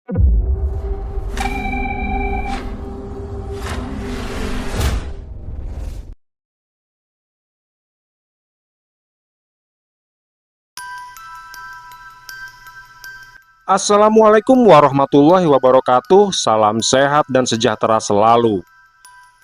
Assalamualaikum warahmatullahi wabarakatuh. Salam sehat dan sejahtera selalu.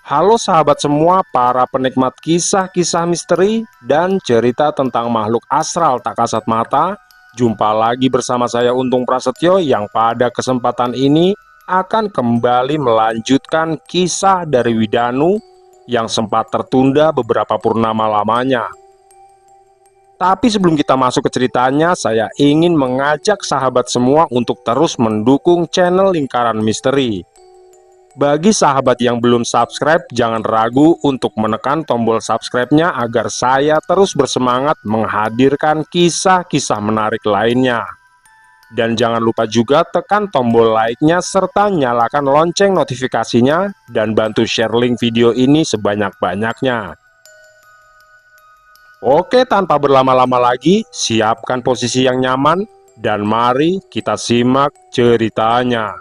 Halo sahabat semua, para penikmat kisah-kisah misteri dan cerita tentang makhluk astral tak kasat mata. Jumpa lagi bersama saya Untung Prasetyo yang pada kesempatan ini akan kembali melanjutkan kisah dari Widanu yang sempat tertunda beberapa purnama lamanya. Tapi sebelum kita masuk ke ceritanya, saya ingin mengajak sahabat semua untuk terus mendukung channel Lingkaran Misteri. Bagi sahabat yang belum subscribe, jangan ragu untuk menekan tombol subscribe-nya agar saya terus bersemangat menghadirkan kisah-kisah menarik lainnya. Dan jangan lupa juga tekan tombol like-nya serta nyalakan lonceng notifikasinya dan bantu share link video ini sebanyak-banyaknya. Oke, tanpa berlama-lama lagi, siapkan posisi yang nyaman dan mari kita simak ceritanya.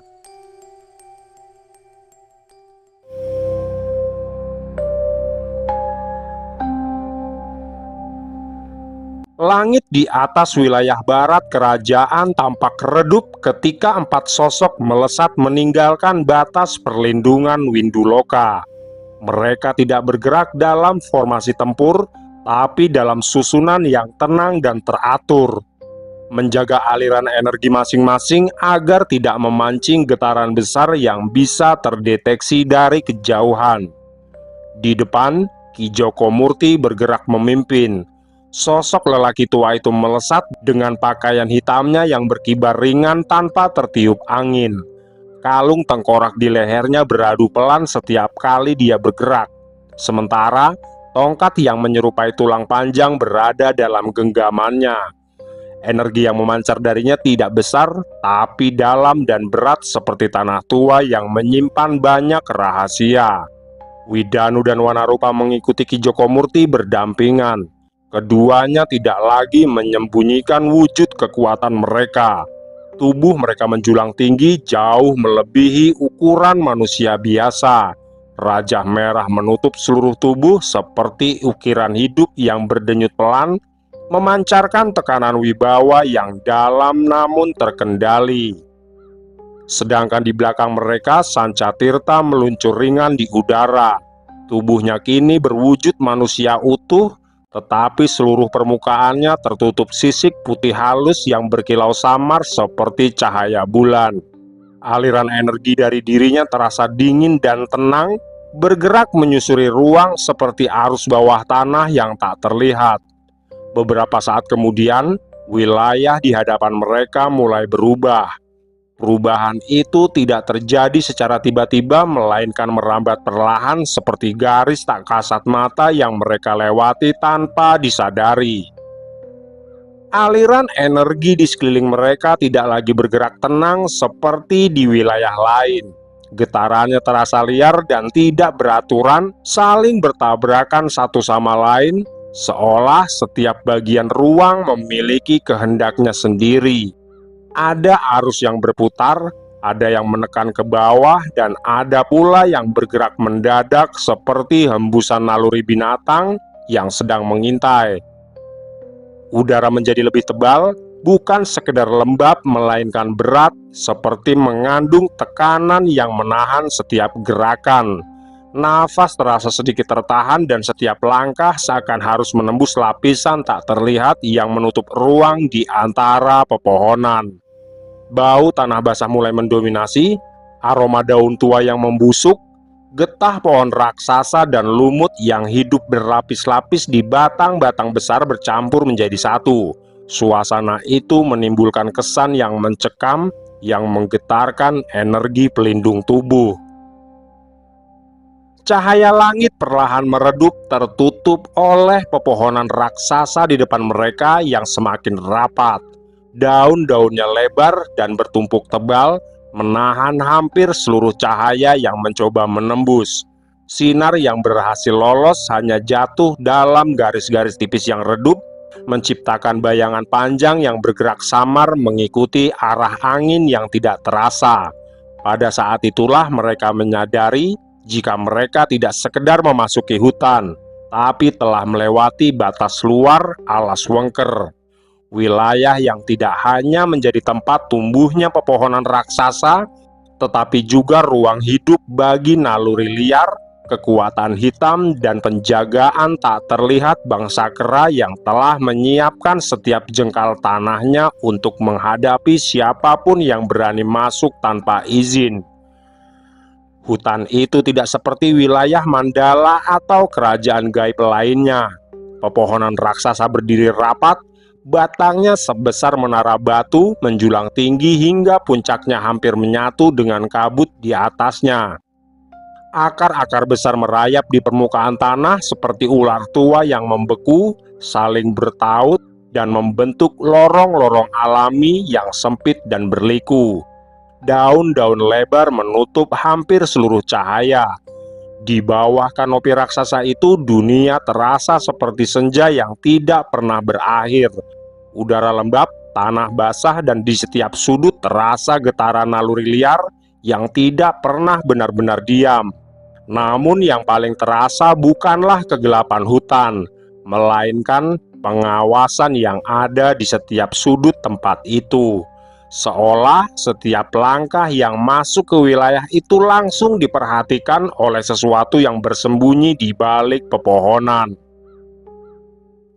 Langit di atas wilayah barat kerajaan tampak redup ketika 4 sosok melesat meninggalkan batas perlindungan Winduloka. Mereka tidak bergerak dalam formasi tempur, tapi dalam susunan yang tenang dan teratur, menjaga aliran energi masing-masing agar tidak memancing getaran besar yang bisa terdeteksi dari kejauhan. Di depan, Ki Joko Murti bergerak memimpin. Sosok lelaki tua itu melesat dengan pakaian hitamnya yang berkibar ringan tanpa tertiup angin. Kalung tengkorak di lehernya beradu pelan setiap kali dia bergerak. Sementara tongkat yang menyerupai tulang panjang berada dalam genggamannya. Energi yang memancar darinya tidak besar, tapi dalam dan berat seperti tanah tua yang menyimpan banyak rahasia. Widanu dan Wanarupa mengikuti Ki Joko Murti berdampingan. Keduanya tidak lagi menyembunyikan wujud kekuatan mereka. Tubuh mereka menjulang tinggi, jauh melebihi ukuran manusia biasa. Rajah merah menutup seluruh tubuh seperti ukiran hidup yang berdenyut pelan, memancarkan tekanan wibawa yang dalam namun terkendali. Sedangkan di belakang mereka, Sancatirta meluncur ringan di udara. Tubuhnya kini berwujud manusia utuh, tetapi seluruh permukaannya tertutup sisik putih halus yang berkilau samar seperti cahaya bulan. Aliran energi dari dirinya terasa dingin dan tenang, bergerak menyusuri ruang seperti arus bawah tanah yang tak terlihat. Beberapa saat kemudian, wilayah di hadapan mereka mulai berubah. Perubahan itu tidak terjadi secara tiba-tiba, melainkan merambat perlahan seperti garis tak kasat mata yang mereka lewati tanpa disadari. Aliran energi di sekeliling mereka tidak lagi bergerak tenang seperti di wilayah lain. Getarannya terasa liar dan tidak beraturan, saling bertabrakan satu sama lain, seolah setiap bagian ruang memiliki kehendaknya sendiri. Ada arus yang berputar, ada yang menekan ke bawah, dan ada pula yang bergerak mendadak seperti hembusan naluri binatang yang sedang mengintai. Udara menjadi lebih tebal, bukan sekedar lembab melainkan berat, seperti mengandung tekanan yang menahan setiap gerakan. Nafas terasa sedikit tertahan dan setiap langkah seakan harus menembus lapisan tak terlihat yang menutup ruang di antara pepohonan. Bau tanah basah mulai mendominasi, aroma daun tua yang membusuk, getah pohon raksasa dan lumut yang hidup berlapis-lapis di batang-batang besar bercampur menjadi satu. Suasana itu menimbulkan kesan yang mencekam, yang menggetarkan energi pelindung tubuh. Cahaya langit perlahan meredup, tertutup oleh pepohonan raksasa di depan mereka yang semakin rapat. Daun-daunnya lebar dan bertumpuk tebal, menahan hampir seluruh cahaya yang mencoba menembus. Sinar yang berhasil lolos hanya jatuh dalam garis-garis tipis yang redup, menciptakan bayangan panjang yang bergerak samar mengikuti arah angin yang tidak terasa. Pada saat itulah mereka menyadari jika mereka tidak sekedar memasuki hutan, tapi telah melewati batas luar alas Wengker. Wilayah yang tidak hanya menjadi tempat tumbuhnya pepohonan raksasa, tetapi juga ruang hidup bagi naluri liar, kekuatan hitam, dan penjagaan tak terlihat bangsa kera yang telah menyiapkan setiap jengkal tanahnya untuk menghadapi siapapun yang berani masuk tanpa izin. Hutan itu tidak seperti wilayah Mandala atau kerajaan gaib lainnya. Pepohonan raksasa berdiri rapat, batangnya sebesar menara batu menjulang tinggi hingga puncaknya hampir menyatu dengan kabut di atasnya. Akar-akar besar merayap di permukaan tanah seperti ular tua yang membeku, saling bertaut dan membentuk lorong-lorong alami yang sempit dan berliku. Daun-daun lebar menutup hampir seluruh cahaya. Di bawah kanopi raksasa itu, dunia terasa seperti senja yang tidak pernah berakhir. Udara lembab, tanah basah, dan di setiap sudut terasa getaran naluri liar yang tidak pernah benar-benar diam. Namun yang paling terasa bukanlah kegelapan hutan, melainkan pengawasan yang ada di setiap sudut tempat itu. Seolah setiap langkah yang masuk ke wilayah itu langsung diperhatikan oleh sesuatu yang bersembunyi di balik pepohonan.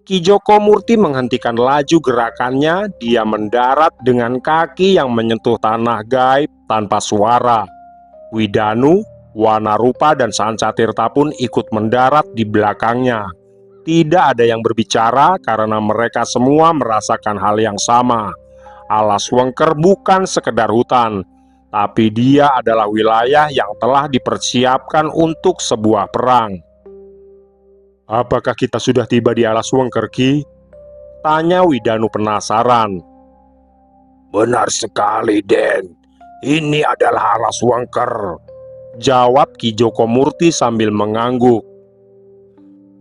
Ki Joko Murti menghentikan laju gerakannya. Dia mendarat dengan kaki yang menyentuh tanah gaib tanpa suara. Widanu, Wanarupa, dan Sancatirta pun ikut mendarat di belakangnya. Tidak ada yang berbicara karena mereka semua merasakan hal yang sama. Alas Wengker bukan sekedar hutan, tapi dia adalah wilayah yang telah dipersiapkan untuk sebuah perang. "Apakah kita sudah tiba di Alas Wengker, Ki?" tanya Widanu penasaran. "Benar sekali, Den. Ini adalah Alas Wengker," jawab Ki Joko Murti sambil mengangguk.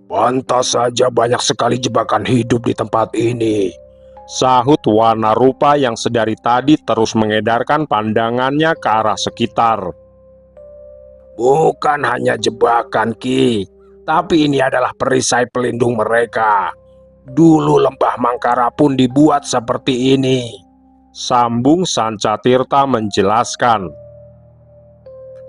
"Pantas saja banyak sekali jebakan hidup di tempat ini," sahut Wanarupa yang sedari tadi terus mengedarkan pandangannya ke arah sekitar. "Bukan hanya jebakan, Ki, tapi ini adalah perisai pelindung mereka. Dulu lembah Mangkara pun dibuat seperti ini," sambung Sancatirta menjelaskan.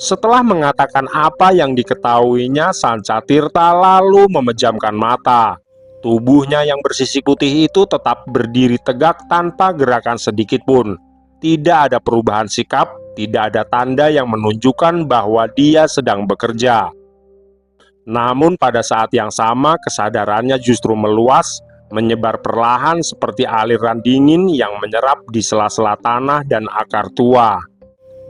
Setelah mengatakan apa yang diketahuinya, Sancatirta lalu memejamkan mata. Tubuhnya yang bersisik putih itu tetap berdiri tegak tanpa gerakan sedikit pun. Tidak ada perubahan sikap, tidak ada tanda yang menunjukkan bahwa dia sedang bekerja. Namun pada saat yang sama kesadarannya justru meluas, menyebar perlahan seperti aliran dingin yang menyerap di sela-sela tanah dan akar tua.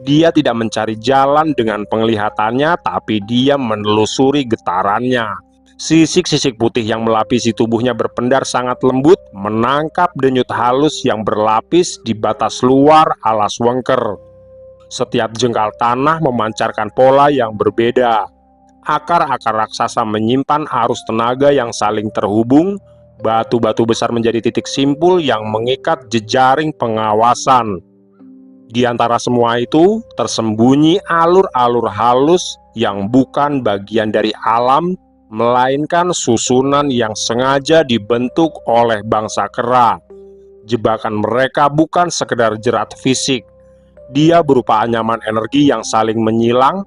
Dia tidak mencari jalan dengan penglihatannya, tapi dia menelusuri getarannya. Sisik-sisik putih yang melapisi tubuhnya berpendar sangat lembut, menangkap denyut halus yang berlapis di batas luar Alas Wengker. Setiap jengkal tanah memancarkan pola yang berbeda. Akar-akar raksasa menyimpan arus tenaga yang saling terhubung. Batu-batu besar menjadi titik simpul yang mengikat jejaring pengawasan. Di antara semua itu, tersembunyi alur-alur halus yang bukan bagian dari alam, melainkan susunan yang sengaja dibentuk oleh bangsa kera. Jebakan mereka bukan sekedar jerat fisik. Dia berupa anyaman energi yang saling menyilang,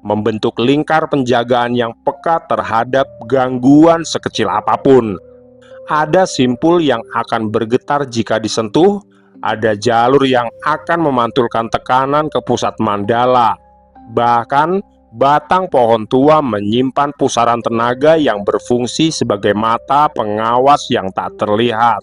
membentuk lingkar penjagaan yang peka terhadap gangguan sekecil apapun. Ada simpul yang akan bergetar jika disentuh, ada jalur yang akan memantulkan tekanan ke pusat mandala. Bahkan batang pohon tua menyimpan pusaran tenaga yang berfungsi sebagai mata pengawas yang tak terlihat.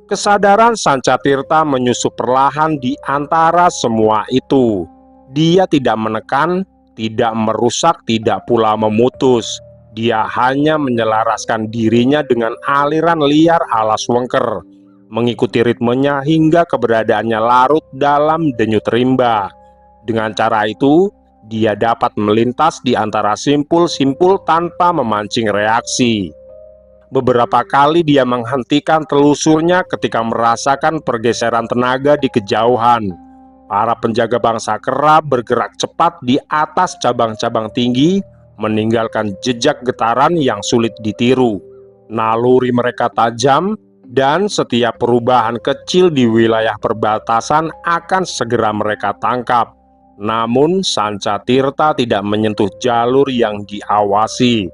Kesadaran Sancatirta menyusup perlahan di antara semua itu. Dia tidak menekan, tidak merusak, tidak pula memutus. Dia hanya menyelaraskan dirinya dengan aliran liar Alas Wengker, mengikuti ritmenya hingga keberadaannya larut dalam denyut rimba. Dengan cara itu, dia dapat melintas di antara simpul-simpul tanpa memancing reaksi. Beberapa kali dia menghentikan telusurnya ketika merasakan pergeseran tenaga di kejauhan. Para penjaga bangsa kera bergerak cepat di atas cabang-cabang tinggi, meninggalkan jejak getaran yang sulit ditiru. Naluri mereka tajam, dan setiap perubahan kecil di wilayah perbatasan akan segera mereka tangkap. Namun, Sancatirta tidak menyentuh jalur yang diawasi.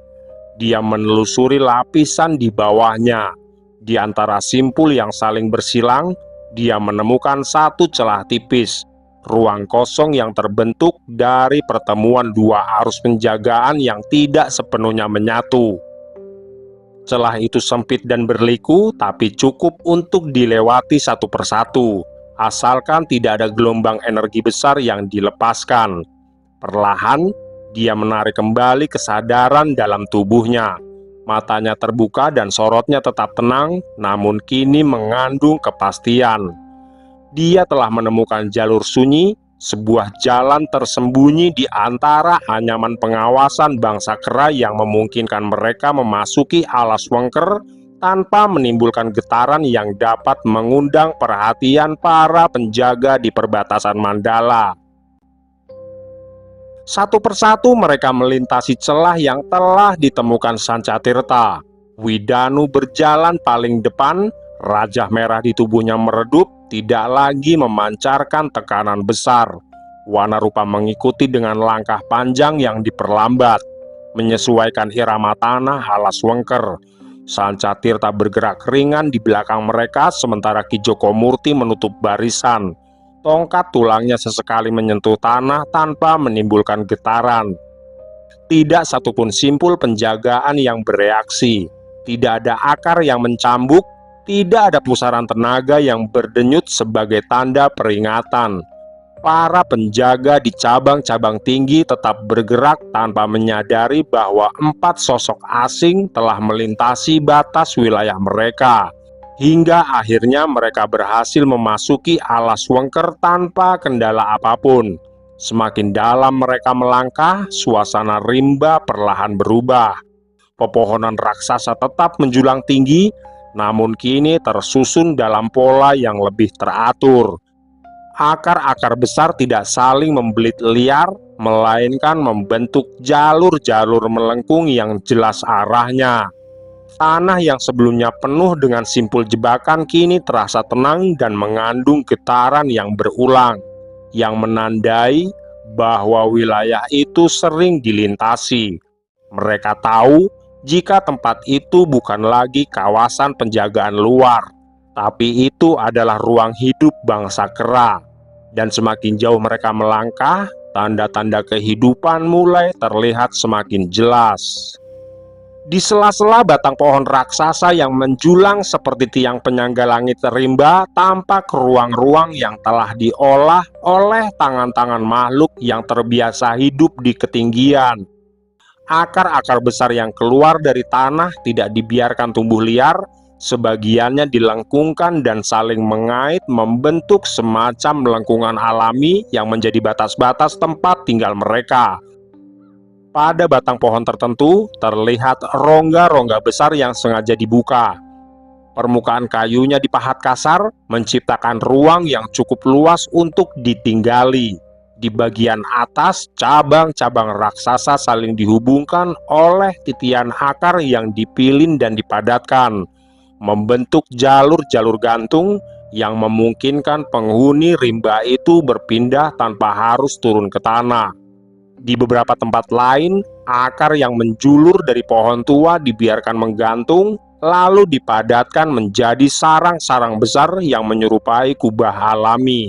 Dia menelusuri lapisan di bawahnya. Di antara simpul yang saling bersilang, dia menemukan satu celah tipis, ruang kosong yang terbentuk dari pertemuan dua arus penjagaan yang tidak sepenuhnya menyatu. Celah itu sempit dan berliku, tapi cukup untuk dilewati satu persatu, asalkan tidak ada gelombang energi besar yang dilepaskan. Perlahan, dia menarik kembali kesadaran dalam tubuhnya. Matanya terbuka dan sorotnya tetap tenang, namun kini mengandung kepastian. Dia telah menemukan jalur sunyi, sebuah jalan tersembunyi di antara anyaman pengawasan bangsa kera yang memungkinkan mereka memasuki alas Wengker tanpa menimbulkan getaran yang dapat mengundang perhatian para penjaga di perbatasan Mandala. Satu persatu mereka melintasi celah yang telah ditemukan Sancatirta. Widanu berjalan paling depan, Raja Merah di tubuhnya meredup, tidak lagi memancarkan tekanan besar. Wana Rupa mengikuti dengan langkah panjang yang diperlambat, menyesuaikan irama tanah alas Wengker. Sancatirta bergerak ringan di belakang mereka, sementara Ki Joko Murti menutup barisan. Tongkat tulangnya sesekali menyentuh tanah tanpa menimbulkan getaran. Tidak satupun simpul penjagaan yang bereaksi. Tidak ada akar yang mencambuk. Tidak ada pusaran tenaga yang berdenyut sebagai tanda peringatan. Para penjaga di cabang-cabang tinggi tetap bergerak tanpa menyadari bahwa 4 sosok asing telah melintasi batas wilayah mereka. Hingga akhirnya mereka berhasil memasuki alas Wengker tanpa kendala apapun. Semakin dalam mereka melangkah, suasana rimba perlahan berubah. Pepohonan raksasa tetap menjulang tinggi, namun kini tersusun dalam pola yang lebih teratur. Akar-akar besar tidak saling membelit liar, melainkan membentuk jalur-jalur melengkung yang jelas arahnya. Tanah yang sebelumnya penuh dengan simpul jebakan kini terasa tenang dan mengandung getaran yang berulang, yang menandai bahwa wilayah itu sering dilintasi. Mereka tahu jika tempat itu bukan lagi kawasan penjagaan luar, tapi itu adalah ruang hidup bangsa kera. Dan semakin jauh mereka melangkah, tanda-tanda kehidupan mulai terlihat semakin jelas. Di sela-sela batang pohon raksasa yang menjulang seperti tiang penyangga langit rimba, tampak ruang-ruang yang telah diolah oleh tangan-tangan makhluk yang terbiasa hidup di ketinggian. Akar-akar besar yang keluar dari tanah tidak dibiarkan tumbuh liar, sebagiannya dilengkungkan dan saling mengait membentuk semacam lengkungan alami yang menjadi batas-batas tempat tinggal mereka. Pada batang pohon tertentu terlihat rongga-rongga besar yang sengaja dibuka. Permukaan kayunya dipahat kasar, menciptakan ruang yang cukup luas untuk ditinggali. Di bagian atas, cabang-cabang raksasa saling dihubungkan oleh titian akar yang dipilin dan dipadatkan, membentuk jalur-jalur gantung yang memungkinkan penghuni rimba itu berpindah tanpa harus turun ke tanah. Di beberapa tempat lain, akar yang menjulur dari pohon tua dibiarkan menggantung, lalu dipadatkan menjadi sarang-sarang besar yang menyerupai kubah alami.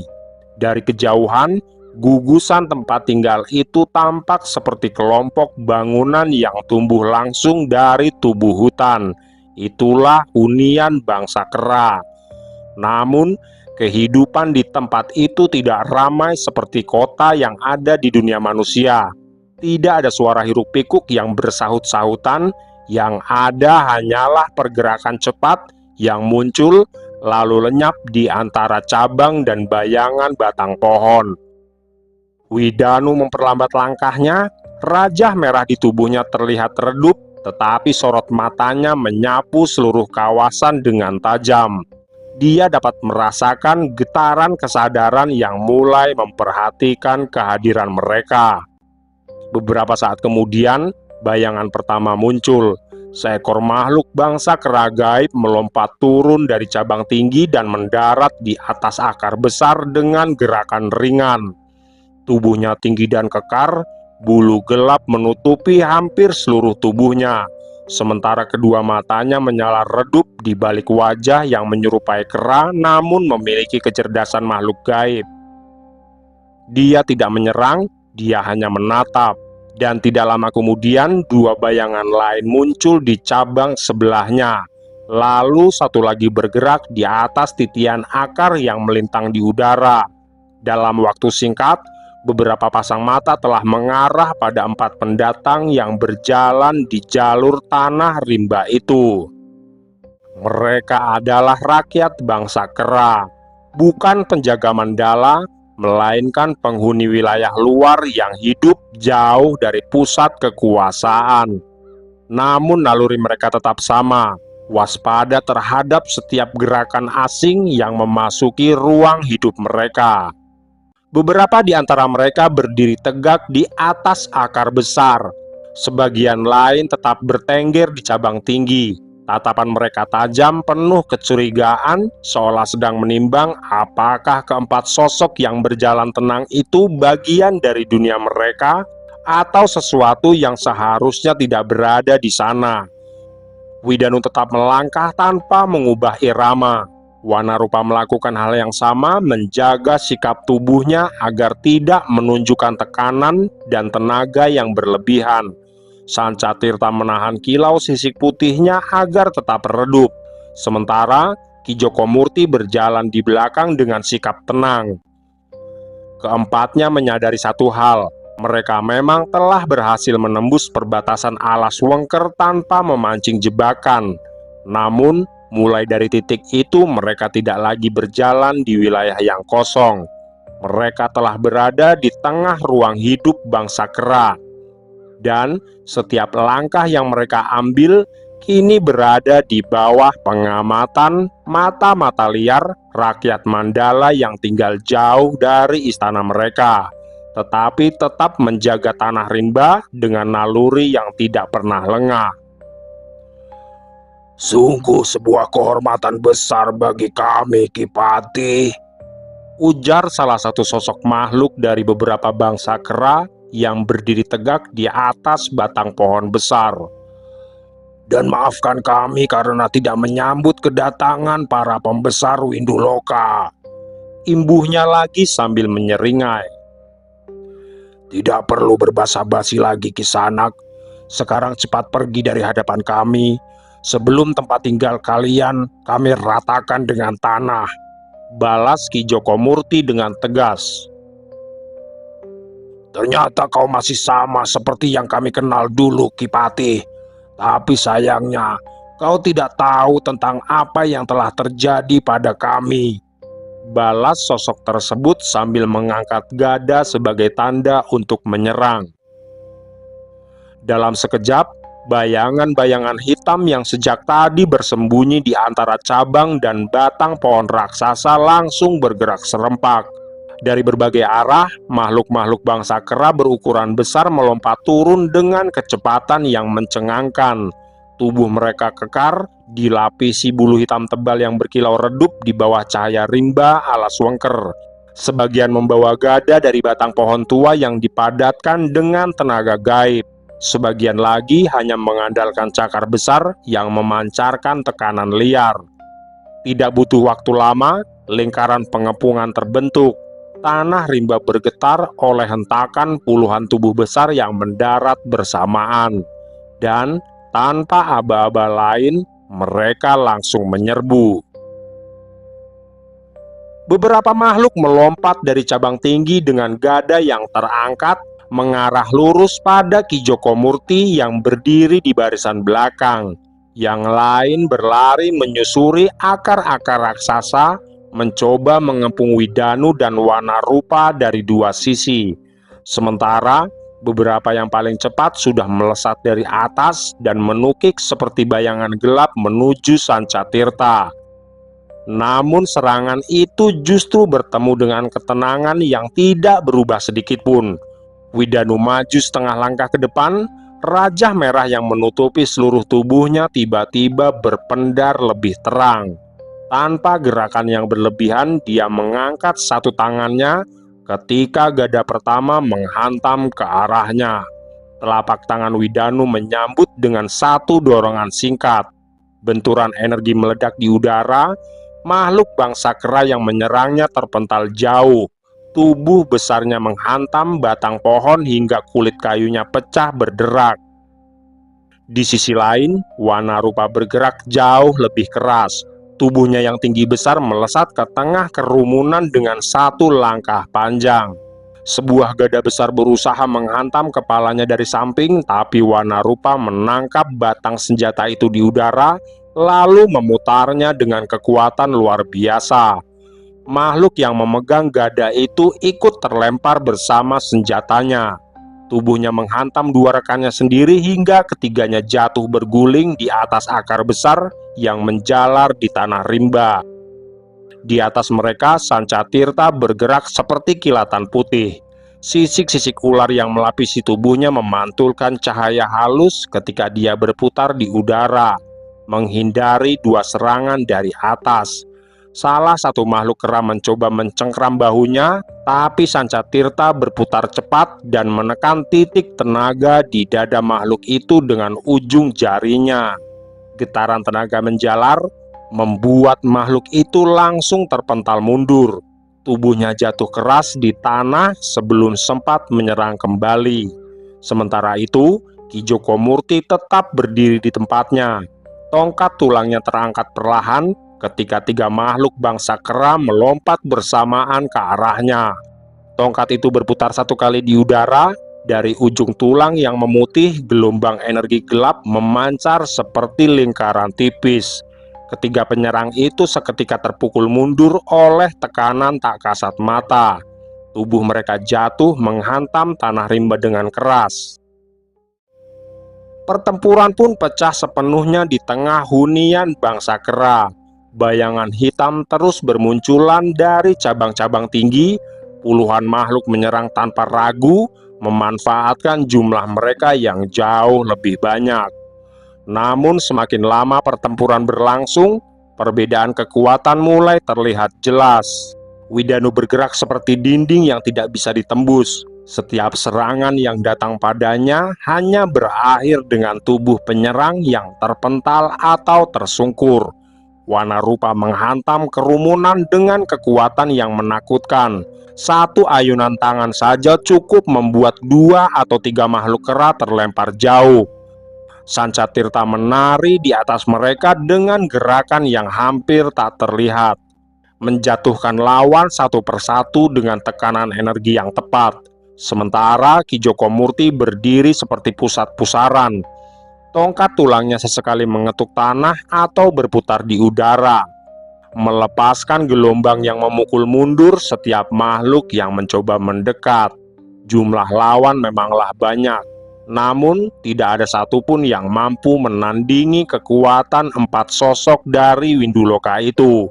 Dari kejauhan, gugusan tempat tinggal itu tampak seperti kelompok bangunan yang tumbuh langsung dari tubuh hutan. Itulah hunian bangsa kera. Namun, kehidupan di tempat itu tidak ramai seperti kota yang ada di dunia manusia. Tidak ada suara hiruk-pikuk yang bersahut-sahutan, yang ada hanyalah pergerakan cepat yang muncul lalu lenyap di antara cabang dan bayangan batang pohon. Widanu memperlambat langkahnya, Raja Merah di tubuhnya terlihat redup, tetapi sorot matanya menyapu seluruh kawasan dengan tajam. Dia dapat merasakan getaran kesadaran yang mulai memperhatikan kehadiran mereka. Beberapa saat kemudian, bayangan pertama muncul. Seekor makhluk bangsa kera gaib melompat turun dari cabang tinggi dan mendarat di atas akar besar dengan gerakan ringan. Tubuhnya tinggi dan kekar, bulu gelap menutupi hampir seluruh tubuhnya, sementara kedua matanya menyala redup di balik wajah yang menyerupai kera namun memiliki kecerdasan makhluk gaib. Dia tidak menyerang, dia hanya menatap. Dan tidak lama kemudian, dua bayangan lain muncul di cabang sebelahnya. Lalu satu lagi bergerak di atas titian akar yang melintang di udara. Dalam waktu singkat, beberapa pasang mata telah mengarah pada 4 pendatang yang berjalan di jalur tanah rimba itu. Mereka adalah rakyat bangsa kera, bukan penjaga mandala, melainkan penghuni wilayah luar yang hidup jauh dari pusat kekuasaan. Namun naluri mereka tetap sama, waspada terhadap setiap gerakan asing yang memasuki ruang hidup mereka. Beberapa di antara mereka berdiri tegak di atas akar besar. Sebagian lain tetap bertengger di cabang tinggi. Tatapan mereka tajam, penuh kecurigaan, seolah sedang menimbang apakah keempat sosok yang berjalan tenang itu bagian dari dunia mereka atau sesuatu yang seharusnya tidak berada di sana. Widanu tetap melangkah tanpa mengubah irama. Wanarupa melakukan hal yang sama, menjaga sikap tubuhnya agar tidak menunjukkan tekanan dan tenaga yang berlebihan. Sancatirta menahan kilau sisik putihnya agar tetap redup. Sementara Ki Joko Murti berjalan di belakang dengan sikap tenang. Keempatnya menyadari satu hal, mereka memang telah berhasil menembus perbatasan alas Wengker tanpa memancing jebakan. Namun, mulai dari titik itu mereka tidak lagi berjalan di wilayah yang kosong. Mereka telah berada di tengah ruang hidup bangsa kera. Dan setiap langkah yang mereka ambil kini berada di bawah pengamatan mata-mata liar rakyat Mandala yang tinggal jauh dari istana mereka, tetapi tetap menjaga tanah rimba dengan naluri yang tidak pernah lengah. Sungguh sebuah kehormatan besar bagi kami, Ki Patih, ujar salah satu sosok makhluk dari beberapa bangsa kera yang berdiri tegak di atas batang pohon besar. Dan maafkan kami karena tidak menyambut kedatangan para pembesar Winduloka, imbuhnya lagi sambil menyeringai. Tidak perlu berbasa-basi lagi, Kisanak. Sekarang cepat pergi dari hadapan kami, sebelum tempat tinggal kalian kami ratakan dengan tanah, balas Ki Joko Murti dengan tegas. Ternyata kau masih sama seperti yang kami kenal dulu, Ki Patih. Tapi sayangnya, kau tidak tahu tentang apa yang telah terjadi pada kami, balas sosok tersebut sambil mengangkat gada sebagai tanda untuk menyerang. Dalam sekejap, bayangan-bayangan hitam yang sejak tadi bersembunyi di antara cabang dan batang pohon raksasa langsung bergerak serempak. Dari berbagai arah, makhluk-makhluk bangsa kera berukuran besar melompat turun dengan kecepatan yang mencengangkan. Tubuh mereka kekar, dilapisi bulu hitam tebal yang berkilau redup di bawah cahaya rimba alas Wengker. Sebagian membawa gada dari batang pohon tua yang dipadatkan dengan tenaga gaib. Sebagian lagi hanya mengandalkan cakar besar yang memancarkan tekanan liar. Tidak butuh waktu lama, lingkaran pengepungan terbentuk. Tanah rimba bergetar oleh hentakan puluhan tubuh besar yang mendarat bersamaan. Dan tanpa aba-aba lain, mereka langsung menyerbu. Beberapa makhluk melompat dari cabang tinggi dengan gada yang terangkat, mengarah lurus pada Ki Joko Murti yang berdiri di barisan belakang. Yang lain berlari menyusuri akar-akar raksasa, mencoba mengepung Widanu dan Wanarupa dari dua sisi. Sementara Beberapa yang paling cepat sudah melesat dari atas dan menukik seperti bayangan gelap menuju Sancatirta. Namun serangan itu justru bertemu dengan ketenangan yang tidak berubah sedikit pun. Widanu maju setengah langkah ke depan. Raja merah yang menutupi seluruh tubuhnya tiba-tiba berpendar lebih terang. Tanpa gerakan yang berlebihan, dia mengangkat satu tangannya ketika gada pertama menghantam ke arahnya. Telapak tangan Widanu menyambut dengan satu dorongan singkat. Benturan energi meledak di udara. Makhluk bangsa kera yang menyerangnya terpental jauh. Tubuh besarnya menghantam batang pohon hingga kulit kayunya pecah berderak. Di sisi lain, Wanarupa bergerak jauh lebih keras. Tubuhnya yang tinggi besar melesat ke tengah kerumunan dengan satu langkah panjang. Sebuah gada besar berusaha menghantam kepalanya dari samping, tapi Wanarupa menangkap batang senjata itu di udara, lalu memutarnya dengan kekuatan luar biasa. Makhluk yang memegang gada itu ikut terlempar bersama senjatanya. Tubuhnya menghantam dua rekannya sendiri hingga ketiganya jatuh berguling di atas akar besar yang menjalar di tanah rimba. Di atas mereka, Sancatirta bergerak seperti kilatan putih. Sisik-sisik ular yang melapisi tubuhnya memantulkan cahaya halus ketika dia berputar di udara, menghindari dua serangan dari atas. Salah satu makhluk kera mencoba mencengkram bahunya, tapi Sancatirta berputar cepat dan menekan titik tenaga di dada makhluk itu dengan ujung jarinya. Getaran tenaga menjalar, membuat makhluk itu langsung terpental mundur. Tubuhnya jatuh keras di tanah sebelum sempat menyerang kembali. Sementara itu, Ki Joko Murti tetap berdiri di tempatnya. Tongkat tulangnya terangkat perlahan ketika tiga makhluk bangsa kera melompat bersamaan ke arahnya. Tongkat itu berputar satu kali di udara. Dari ujung tulang yang memutih, gelombang energi gelap memancar seperti lingkaran tipis. Ketiga penyerang itu seketika terpukul mundur oleh tekanan tak kasat mata. Tubuh mereka jatuh menghantam tanah rimba dengan keras. Pertempuran pun pecah sepenuhnya di tengah hunian bangsa kera. Bayangan hitam terus bermunculan dari cabang-cabang tinggi. Puluhan makhluk menyerang tanpa ragu, memanfaatkan jumlah mereka yang jauh lebih banyak. Namun semakin lama pertempuran berlangsung, perbedaan kekuatan mulai terlihat jelas. Widanu bergerak seperti dinding yang tidak bisa ditembus. Setiap serangan yang datang padanya hanya berakhir dengan tubuh penyerang yang terpental atau tersungkur. Wanarupa menghantam kerumunan dengan kekuatan yang menakutkan. Satu ayunan tangan saja cukup membuat dua atau tiga makhluk kera terlempar jauh. Sancatirta menari di atas mereka dengan gerakan yang hampir tak terlihat, menjatuhkan lawan satu persatu dengan tekanan energi yang tepat. Sementara Ki Joko Murti berdiri seperti pusat pusaran. Tongkat tulangnya sesekali mengetuk tanah atau berputar di udara, melepaskan gelombang yang memukul mundur setiap makhluk yang mencoba mendekat. Jumlah lawan memanglah banyak, namun tidak ada satupun yang mampu menandingi kekuatan empat sosok dari Winduloka itu.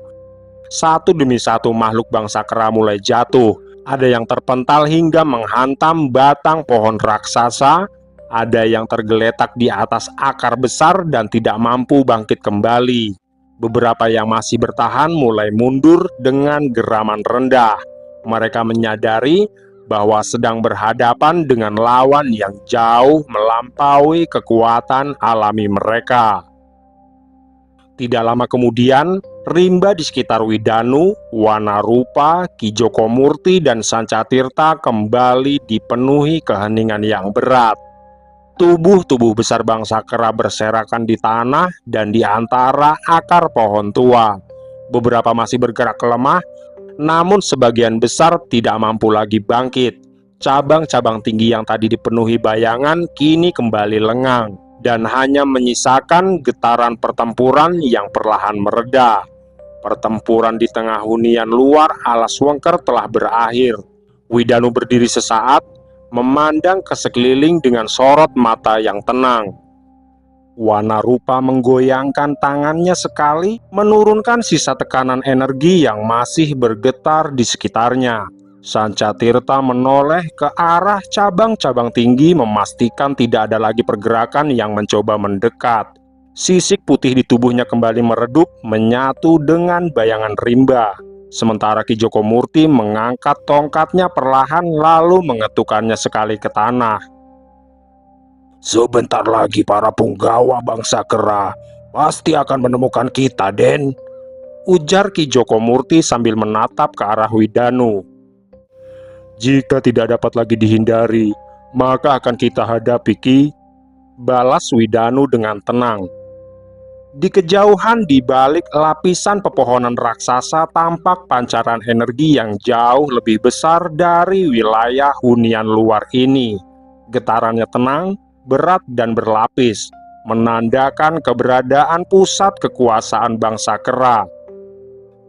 Satu demi satu makhluk bangsa kera mulai jatuh. Ada yang terpental hingga menghantam batang pohon raksasa. Ada yang tergeletak di atas akar besar dan tidak mampu bangkit kembali. Beberapa yang masih bertahan mulai mundur dengan geraman rendah. Mereka menyadari bahwa sedang berhadapan dengan lawan yang jauh melampaui kekuatan alami mereka. Tidak lama kemudian, rimba di sekitar Widanu, Wanarupa, Ki Joko Murti, dan Sancatirta kembali dipenuhi keheningan yang berat. Tubuh-tubuh besar bangsa kera berserakan di tanah dan di antara akar pohon tua. Beberapa masih bergerak lemah, namun sebagian besar tidak mampu lagi bangkit. Cabang-cabang tinggi yang tadi dipenuhi bayangan kini kembali lengang dan hanya menyisakan getaran pertempuran yang perlahan mereda. Pertempuran di tengah hunian luar alas Wengker telah berakhir. Widanu berdiri sesaat, memandang ke sekeliling dengan sorot mata yang tenang. Wanarupa menggoyangkan tangannya sekali, menurunkan sisa tekanan energi yang masih bergetar di sekitarnya. Sancatirta menoleh ke arah cabang-cabang tinggi, memastikan tidak ada lagi pergerakan yang mencoba mendekat. Sisik putih di tubuhnya kembali meredup, menyatu dengan bayangan rimba. Sementara Ki Joko Murti mengangkat tongkatnya perlahan lalu mengetukkannya sekali ke tanah. Sebentar lagi para punggawa bangsa kera pasti akan menemukan kita, Den. Ujar Ki Joko Murti sambil menatap ke arah Widanu. Jika tidak dapat lagi dihindari, maka akan kita hadapi, Ki. Balas Widanu dengan tenang. Di kejauhan, di balik lapisan pepohonan raksasa, tampak pancaran energi yang jauh lebih besar dari wilayah hunian luar ini. Getarannya tenang, berat dan berlapis, menandakan keberadaan pusat kekuasaan bangsa kera.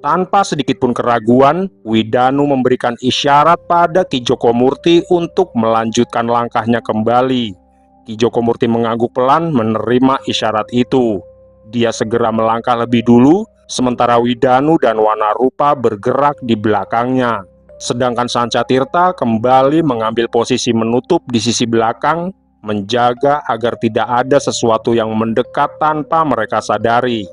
Tanpa sedikit pun keraguan, Widanu memberikan isyarat pada Ki Joko Murti untuk melanjutkan langkahnya kembali. Ki Joko Murti mengangguk pelan menerima isyarat itu. Dia segera melangkah lebih dulu, sementara Widanu dan Wanarupa bergerak di belakangnya. Sedangkan Sancatirta kembali mengambil posisi menutup di sisi belakang, menjaga agar tidak ada sesuatu yang mendekat tanpa mereka sadari.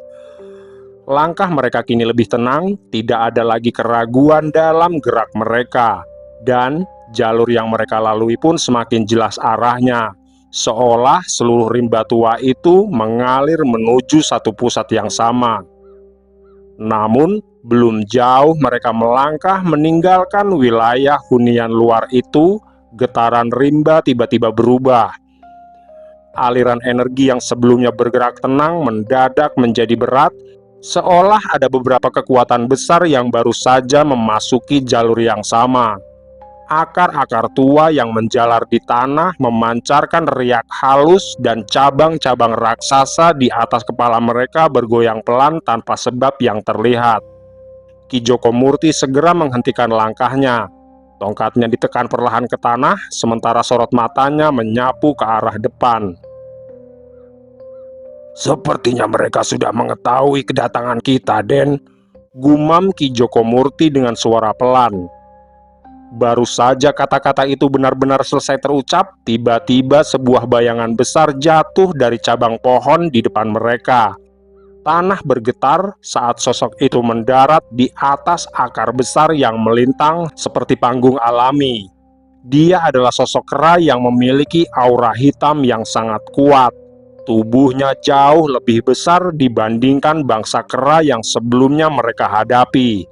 Langkah mereka kini lebih tenang, tidak ada lagi keraguan dalam gerak mereka, dan jalur yang mereka lalui pun semakin jelas arahnya, seolah seluruh rimba tua itu mengalir menuju satu pusat yang sama. Namun, belum jauh mereka melangkah meninggalkan wilayah hunian luar itu, getaran rimba tiba-tiba berubah. Aliran energi yang sebelumnya bergerak tenang mendadak menjadi berat, seolah ada beberapa kekuatan besar yang baru saja memasuki jalur yang sama. Akar-akar tua yang menjalar di tanah memancarkan riak halus, dan cabang-cabang raksasa di atas kepala mereka bergoyang pelan tanpa sebab yang terlihat. Ki Joko Murti segera menghentikan langkahnya. Tongkatnya ditekan perlahan ke tanah, sementara sorot matanya menyapu ke arah depan. Sepertinya mereka sudah mengetahui kedatangan kita, Den. Gumam Ki Joko Murti dengan suara pelan. Baru saja kata-kata itu benar-benar selesai terucap, tiba-tiba sebuah bayangan besar jatuh dari cabang pohon di depan mereka. Tanah bergetar saat sosok itu mendarat di atas akar besar yang melintang seperti panggung alami. Dia adalah sosok kera yang memiliki aura hitam yang sangat kuat. Tubuhnya jauh lebih besar dibandingkan bangsa kera yang sebelumnya mereka hadapi.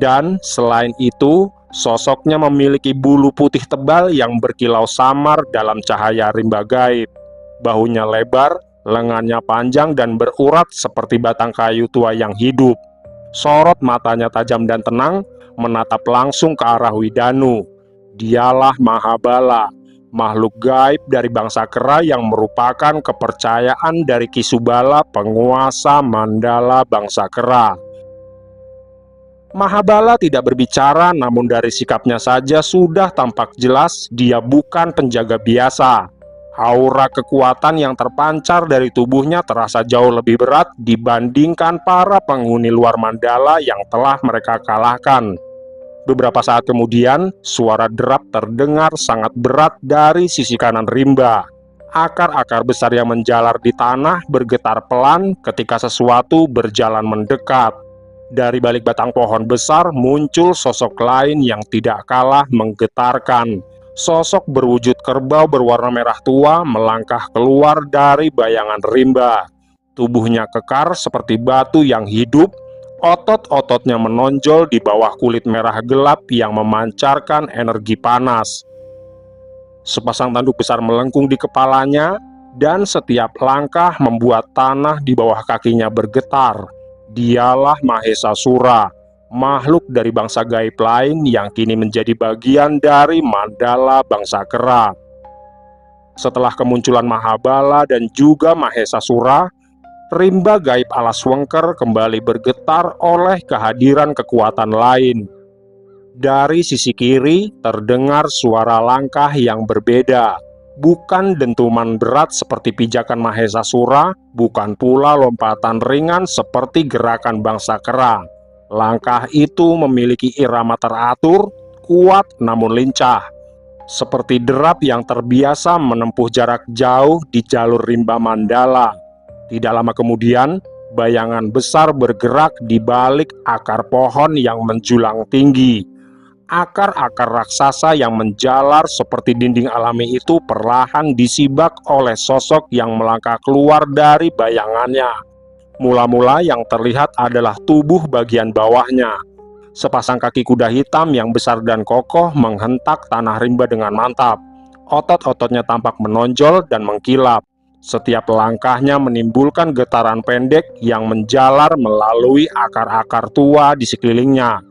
Dan selain itu, sosoknya memiliki bulu putih tebal yang berkilau samar dalam cahaya rimba gaib. Bahunya lebar, lengannya panjang dan berurat seperti batang kayu tua yang hidup. Sorot matanya tajam dan tenang, menatap langsung ke arah Widanu. Dialah Mahabala, makhluk gaib dari bangsa kera yang merupakan kepercayaan dari Ki Subala, penguasa Mandala bangsa kera. Mahabala tidak berbicara, namun dari sikapnya saja sudah tampak jelas dia bukan penjaga biasa. Aura kekuatan yang terpancar dari tubuhnya terasa jauh lebih berat dibandingkan para penghuni luar Mandala yang telah mereka kalahkan. Beberapa saat kemudian, suara derap terdengar sangat berat dari sisi kanan rimba. Akar-akar besar yang menjalar di tanah bergetar pelan ketika sesuatu berjalan mendekat. Dari balik batang pohon besar muncul sosok lain yang tidak kalah menggetarkan. Sosok berwujud kerbau berwarna merah tua melangkah keluar dari bayangan rimba. Tubuhnya kekar seperti batu yang hidup, otot-ototnya menonjol di bawah kulit merah gelap yang memancarkan energi panas. Sepasang tanduk besar melengkung di kepalanya, dan setiap langkah membuat tanah di bawah kakinya bergetar. Dialah Mahesasura, makhluk dari bangsa gaib lain yang kini menjadi bagian dari Mandala bangsa kera. Setelah kemunculan Mahabala dan juga Mahesasura, rimba gaib alas Wengker kembali bergetar oleh kehadiran kekuatan lain. Dari sisi kiri terdengar suara langkah yang berbeda. Bukan dentuman berat seperti pijakan Mahesasura, bukan pula lompatan ringan seperti gerakan bangsa kera. Langkah itu memiliki irama teratur, kuat namun lincah, seperti derap yang terbiasa menempuh jarak jauh di jalur rimba mandala. Tidak lama kemudian, bayangan besar bergerak di balik akar pohon yang menjulang tinggi. Akar-akar raksasa yang menjalar seperti dinding alami itu perlahan disibak oleh sosok yang melangkah keluar dari bayangannya. Mula-mula yang terlihat adalah tubuh bagian bawahnya. Sepasang kaki kuda hitam yang besar dan kokoh menghentak tanah rimba dengan mantap. Otot-ototnya tampak menonjol dan mengkilap. Setiap langkahnya menimbulkan getaran pendek yang menjalar melalui akar-akar tua di sekelilingnya.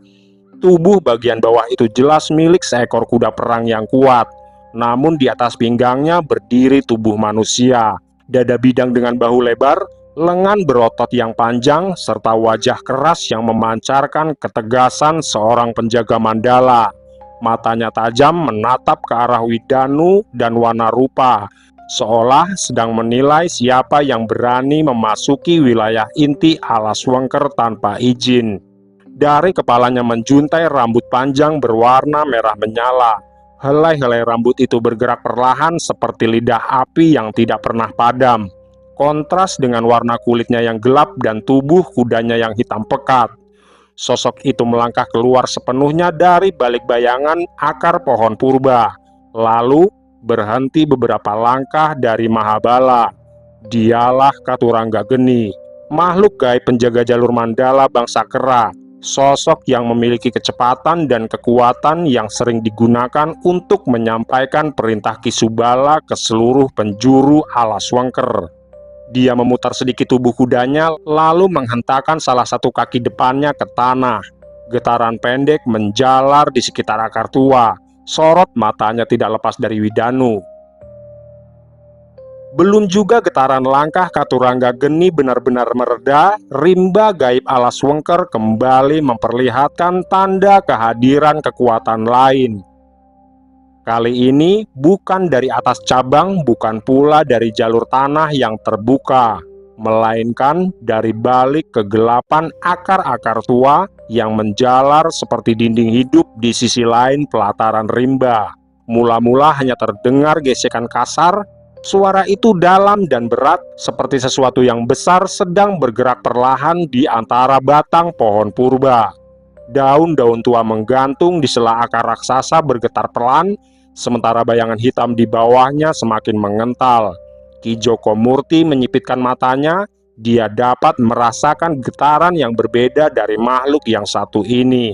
Tubuh bagian bawah itu jelas milik seekor kuda perang yang kuat. Namun di atas pinggangnya berdiri tubuh manusia. Dada bidang dengan bahu lebar, lengan berotot yang panjang, serta wajah keras yang memancarkan ketegasan seorang penjaga mandala. Matanya tajam menatap ke arah Widanu dan Wanarupa, seolah sedang menilai siapa yang berani memasuki wilayah inti alas Wengker tanpa izin. Dari kepalanya menjuntai rambut panjang berwarna merah menyala. Helai-helai rambut itu bergerak perlahan seperti lidah api yang tidak pernah padam. Kontras dengan warna kulitnya yang gelap dan tubuh kudanya yang hitam pekat. Sosok itu melangkah keluar sepenuhnya dari balik bayangan akar pohon purba, lalu berhenti beberapa langkah dari Mahabala. Dialah Katurangga Geni, makhluk gaib penjaga jalur mandala bangsa kera. Sosok yang memiliki kecepatan dan kekuatan yang sering digunakan untuk menyampaikan perintah Kisubala ke seluruh penjuru alas Wengker. Dia memutar sedikit tubuh kudanya, lalu menghentakkan salah satu kaki depannya ke tanah. Getaran pendek menjalar di sekitar akar tua. Sorot matanya tidak lepas dari Widanu. Belum juga getaran langkah Katurangga Geni benar-benar mereda, rimba gaib alas Wengker kembali memperlihatkan tanda kehadiran kekuatan lain. Kali ini bukan dari atas cabang, bukan pula dari jalur tanah yang terbuka, melainkan dari balik kegelapan akar-akar tua yang menjalar seperti dinding hidup di sisi lain pelataran rimba. Mula-mula hanya terdengar gesekan kasar. Suara itu dalam dan berat, seperti sesuatu yang besar sedang bergerak perlahan di antara batang pohon purba. Daun-daun tua menggantung di sela akar raksasa bergetar pelan, sementara bayangan hitam di bawahnya semakin mengental. Ki Joko Murti menyipitkan matanya. Dia dapat merasakan getaran yang berbeda dari makhluk yang satu ini.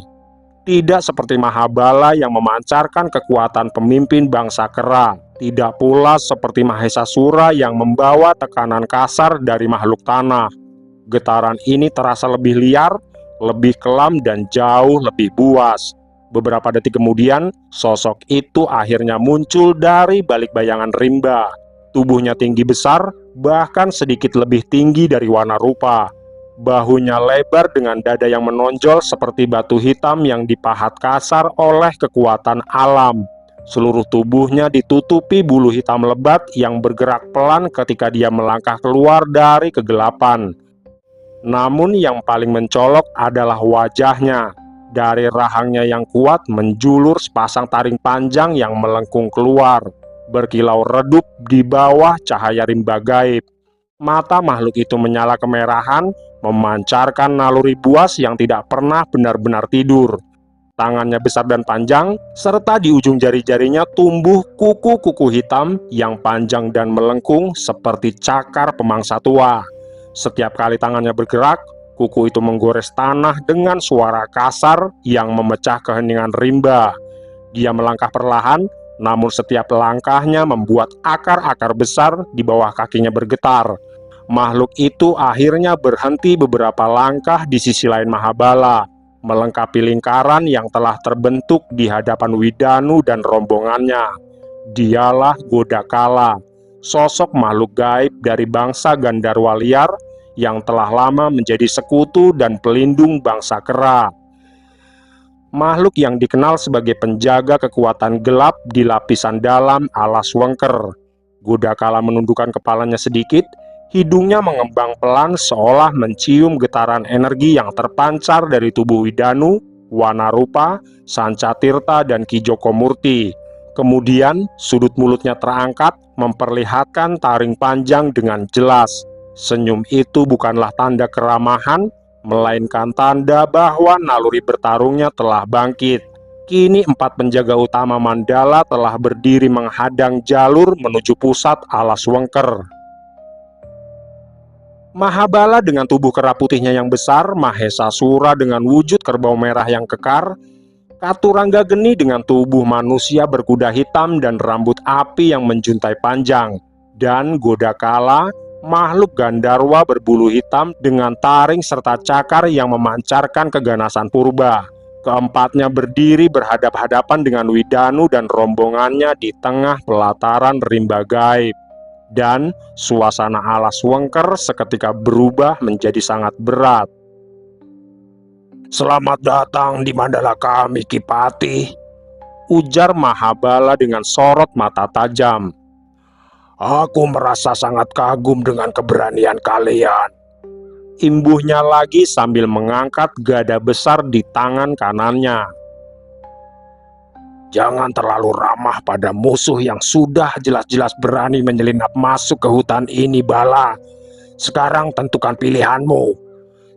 Tidak seperti Mahabala yang memancarkan kekuatan pemimpin bangsa kera. Tidak pula seperti Mahesasura yang membawa tekanan kasar dari makhluk tanah. Getaran ini terasa lebih liar, lebih kelam dan jauh lebih buas. Beberapa detik kemudian, sosok itu akhirnya muncul dari balik bayangan rimba. Tubuhnya tinggi besar, bahkan sedikit lebih tinggi dari Wanarupa. Bahunya lebar dengan dada yang menonjol seperti batu hitam yang dipahat kasar oleh kekuatan alam. Seluruh tubuhnya ditutupi bulu hitam lebat yang bergerak pelan ketika dia melangkah keluar dari kegelapan. Namun yang paling mencolok adalah wajahnya. Dari rahangnya yang kuat menjulur sepasang taring panjang yang melengkung keluar, berkilau redup di bawah cahaya rimba gaib. Mata makhluk itu menyala kemerahan, memancarkan naluri buas yang tidak pernah benar-benar tidur. Tangannya besar dan panjang, serta di ujung jari-jarinya tumbuh kuku-kuku hitam yang panjang dan melengkung seperti cakar pemangsa tua. Setiap kali tangannya bergerak, kuku itu menggores tanah dengan suara kasar yang memecah keheningan rimba. Dia melangkah perlahan, namun setiap langkahnya membuat akar-akar besar di bawah kakinya bergetar. Makhluk itu akhirnya berhenti beberapa langkah di sisi lain Mahabala, melengkapi lingkaran yang telah terbentuk di hadapan Widanu dan rombongannya. Dialah Godakala, sosok makhluk gaib dari bangsa Gandarwa liar yang telah lama menjadi sekutu dan pelindung bangsa kera. makhluk yang dikenal sebagai penjaga kekuatan gelap di lapisan dalam alas Wengker. Godakala menundukkan kepalanya sedikit, hidungnya mengembang pelan seolah mencium getaran energi yang terpancar dari tubuh Widanu, Wanarupa, Sancatirta, dan Ki Joko Murti. Kemudian sudut mulutnya terangkat, memperlihatkan taring panjang dengan jelas. Senyum itu bukanlah tanda keramahan, melainkan tanda bahwa naluri bertarungnya telah bangkit. Kini 4 penjaga utama Mandala telah berdiri menghadang jalur menuju pusat alas Wengker. Mahabala dengan tubuh kera putihnya yang besar, Mahesasura dengan wujud kerbau merah yang kekar, Katurangga Geni dengan tubuh manusia berkuda hitam dan rambut api yang menjuntai panjang, dan Godakala, makhluk Gandarwa berbulu hitam dengan taring serta cakar yang memancarkan keganasan purba. Keempatnya berdiri berhadap-hadapan dengan Widanu dan rombongannya di tengah pelataran rimba gaib. Dan suasana alas Wengker seketika berubah menjadi sangat berat. "Selamat datang di Mandala kami, Ki Patih," ujar Mahabala dengan sorot mata tajam. "Aku merasa sangat kagum dengan keberanian kalian," imbuhnya lagi sambil mengangkat gada besar di tangan kanannya. "Jangan terlalu ramah pada musuh yang sudah jelas-jelas berani menyelinap masuk ke hutan ini, Bala. Sekarang tentukan pilihanmu,"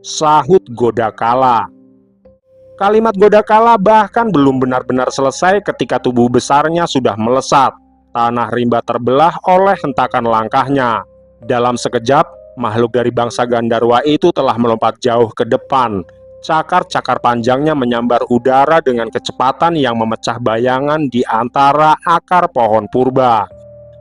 sahut Godakala. Kalimat Godakala bahkan belum benar-benar selesai ketika tubuh besarnya sudah melesat. Tanah rimba terbelah oleh hentakan langkahnya. Dalam sekejap, makhluk dari bangsa Gandarwa itu telah melompat jauh ke depan. Cakar-cakar panjangnya menyambar udara dengan kecepatan yang memecah bayangan di antara akar pohon purba.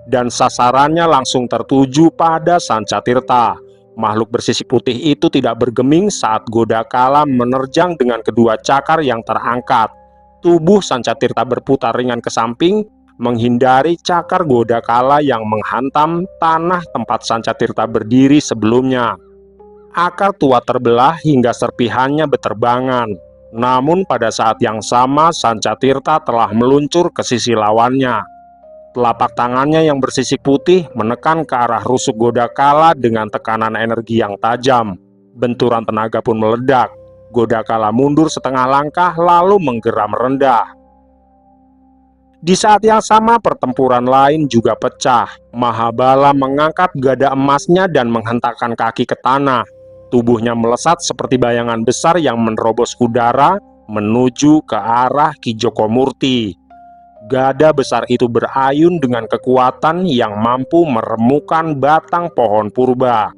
Dan sasarannya langsung tertuju pada Sancatirta. Makhluk bersisik putih itu tidak bergeming saat Godakala menerjang dengan kedua cakar yang terangkat. Tubuh Sancatirta berputar ringan ke samping, menghindari cakar Godakala yang menghantam tanah tempat Sancatirta berdiri sebelumnya. Akar tua terbelah hingga serpihannya beterbangan. Namun pada saat yang sama Sancatirta telah meluncur ke sisi lawannya. Telapak tangannya yang bersisik putih menekan ke arah rusuk Godakala dengan tekanan energi yang tajam. Benturan tenaga pun meledak. Godakala mundur setengah langkah lalu menggeram rendah. Di saat yang sama pertempuran lain juga pecah. Mahabala mengangkat gada emasnya dan menghentakkan kaki ke tanah. Tubuhnya melesat seperti bayangan besar yang menerobos udara menuju ke arah Ki Joko Murti. Gada besar itu berayun dengan kekuatan yang mampu meremukkan batang pohon purba.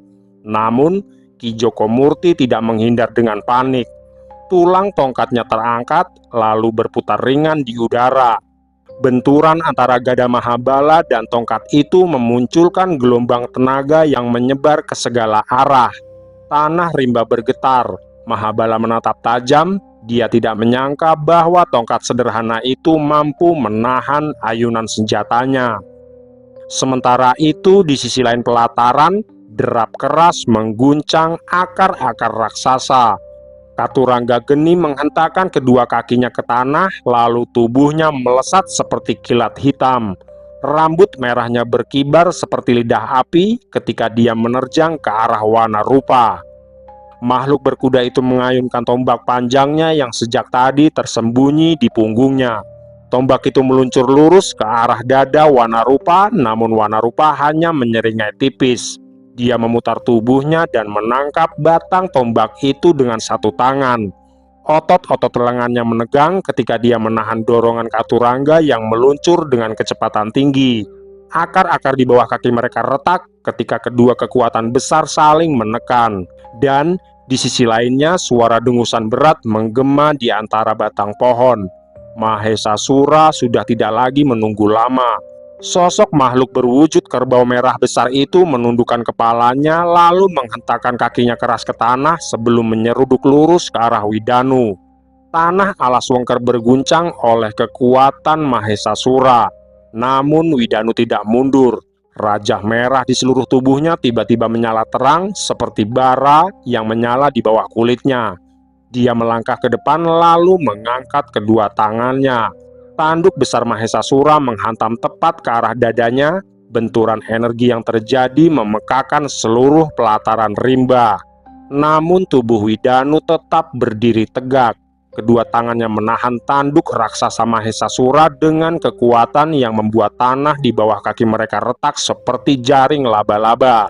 Namun, Ki Joko Murti tidak menghindar dengan panik. Tulang tongkatnya terangkat, lalu berputar ringan di udara. Benturan antara gada Mahabala dan tongkat itu memunculkan gelombang tenaga yang menyebar ke segala arah. Tanah rimba bergetar. Mahabala menatap tajam. Dia tidak menyangka bahwa tongkat sederhana itu mampu menahan ayunan senjatanya. Sementara itu, di sisi lain pelataran, derap keras mengguncang akar-akar raksasa. Katurangga Geni menghentakkan kedua kakinya ke tanah, lalu tubuhnya melesat seperti kilat hitam. Rambut merahnya berkibar seperti lidah api ketika dia menerjang ke arah Wanarupa. Makhluk berkuda itu mengayunkan tombak panjangnya yang sejak tadi tersembunyi di punggungnya. Tombak itu meluncur lurus ke arah dada Wanarupa, namun Wanarupa hanya menyeringai tipis. Dia memutar tubuhnya dan menangkap batang tombak itu dengan satu tangan. Otot-otot lengannya menegang ketika dia menahan dorongan Katurangga yang meluncur dengan kecepatan tinggi. Akar-akar di bawah kaki mereka retak ketika kedua kekuatan besar saling menekan. Dan di sisi lainnya, suara dengusan berat menggema di antara batang pohon. Mahesasura sudah tidak lagi menunggu lama. Sosok makhluk berwujud kerbau merah besar itu menundukkan kepalanya lalu menghentakkan kakinya keras ke tanah sebelum menyeruduk lurus ke arah Widanu. Tanah alas Wengker berguncang oleh kekuatan Mahesasura. Namun Widanu tidak mundur. Rajah merah di seluruh tubuhnya tiba-tiba menyala terang seperti bara yang menyala di bawah kulitnya. Dia melangkah ke depan lalu mengangkat kedua tangannya. Tanduk besar Mahesasura menghantam tepat ke arah dadanya. Benturan energi yang terjadi memekakan seluruh pelataran rimba. Namun tubuh Widanu tetap berdiri tegak. Kedua tangannya menahan tanduk raksasa Mahesasura dengan kekuatan yang membuat tanah di bawah kaki mereka retak seperti jaring laba-laba.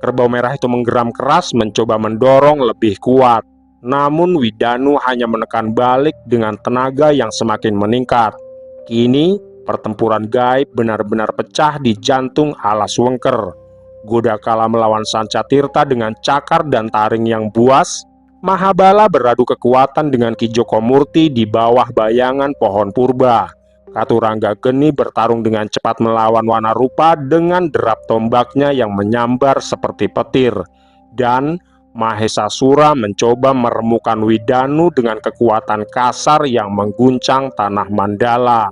Kerbau merah itu menggeram keras mencoba mendorong lebih kuat. Namun Widanu hanya menekan balik dengan tenaga yang semakin meningkat. Kini pertempuran gaib benar-benar pecah di jantung Alas Wengker. Godakala melawan Sancatirta dengan cakar dan taring yang buas. Mahabala beradu kekuatan dengan Ki Jokomurti di bawah bayangan pohon purba. Katurangga Geni bertarung dengan cepat melawan Wanarupa dengan derap tombaknya yang menyambar seperti petir. Dan Mahesasura mencoba meremukan Widanu dengan kekuatan kasar yang mengguncang tanah Mandala.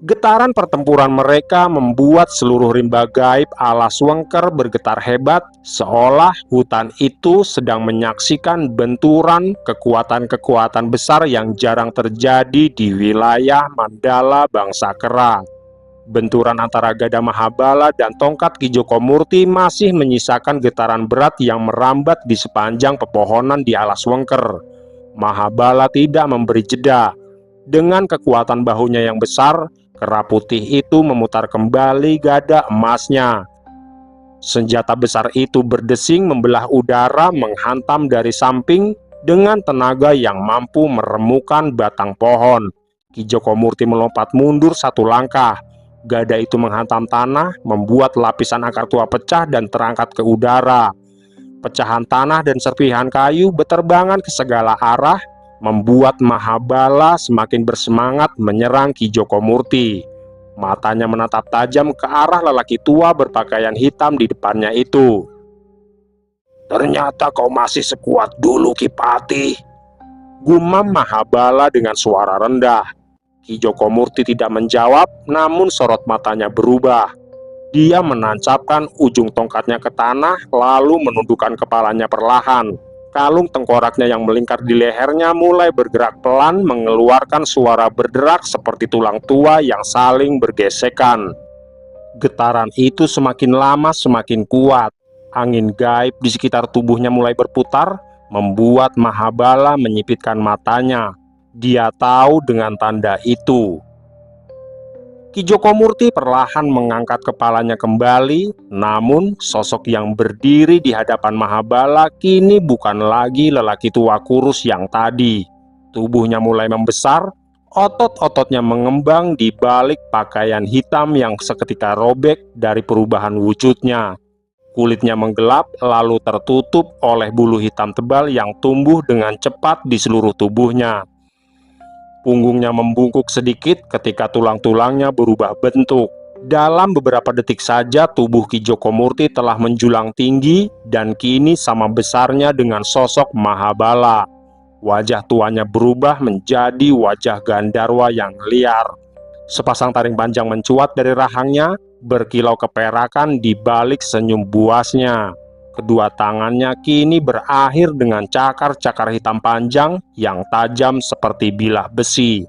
Getaran pertempuran mereka membuat seluruh rimba gaib Alas Wengker bergetar hebat, seolah hutan itu sedang menyaksikan benturan kekuatan-kekuatan besar yang jarang terjadi di wilayah Mandala bangsa Kera. Benturan antara Gada Mahabala dan tongkat Ki Jokomurti masih menyisakan getaran berat yang merambat di sepanjang pepohonan di Alas Wengker. Mahabala tidak memberi jeda. Dengan kekuatan bahunya yang besar, kera putih itu memutar kembali gada emasnya. Senjata besar itu berdesing membelah udara menghantam dari samping dengan tenaga yang mampu meremukan batang pohon. Ki Jokomurti melompat mundur satu langkah. Gada itu menghantam tanah, membuat lapisan akar tua pecah dan terangkat ke udara. Pecahan tanah dan serpihan kayu beterbangan ke segala arah, membuat Mahabala semakin bersemangat menyerang Ki Jokomurti. Matanya menatap tajam ke arah lelaki tua berpakaian hitam di depannya itu. Ternyata kau masih sekuat dulu, Ki Patih, gumam Mahabala dengan suara rendah. Ki Jokomurti tidak menjawab, namun sorot matanya berubah. Dia menancapkan ujung tongkatnya ke tanah, lalu menundukkan kepalanya perlahan. Kalung tengkoraknya yang melingkar di lehernya mulai bergerak pelan, mengeluarkan suara berderak seperti tulang tua yang saling bergesekan. Getaran itu semakin lama semakin kuat. Angin gaib di sekitar tubuhnya mulai berputar, membuat Mahabala menyipitkan matanya. Dia tahu dengan tanda itu. Ki Jokomurti perlahan mengangkat kepalanya kembali, namun sosok yang berdiri di hadapan Mahabala kini bukan lagi lelaki tua kurus yang tadi. Tubuhnya mulai membesar, otot-ototnya mengembang di balik pakaian hitam yang seketika robek dari perubahan wujudnya. Kulitnya menggelap lalu tertutup oleh bulu hitam tebal yang tumbuh dengan cepat di seluruh tubuhnya. Punggungnya membungkuk sedikit ketika tulang-tulangnya berubah bentuk. Dalam beberapa detik saja tubuh Ki Jokomurti telah menjulang tinggi dan kini sama besarnya dengan sosok Mahabala. Wajah tuanya berubah menjadi wajah Gandarwa yang liar. Sepasang taring panjang mencuat dari rahangnya, berkilau keperakan di balik senyum buasnya. Kedua tangannya kini berakhir dengan cakar-cakar hitam panjang yang tajam seperti bilah besi.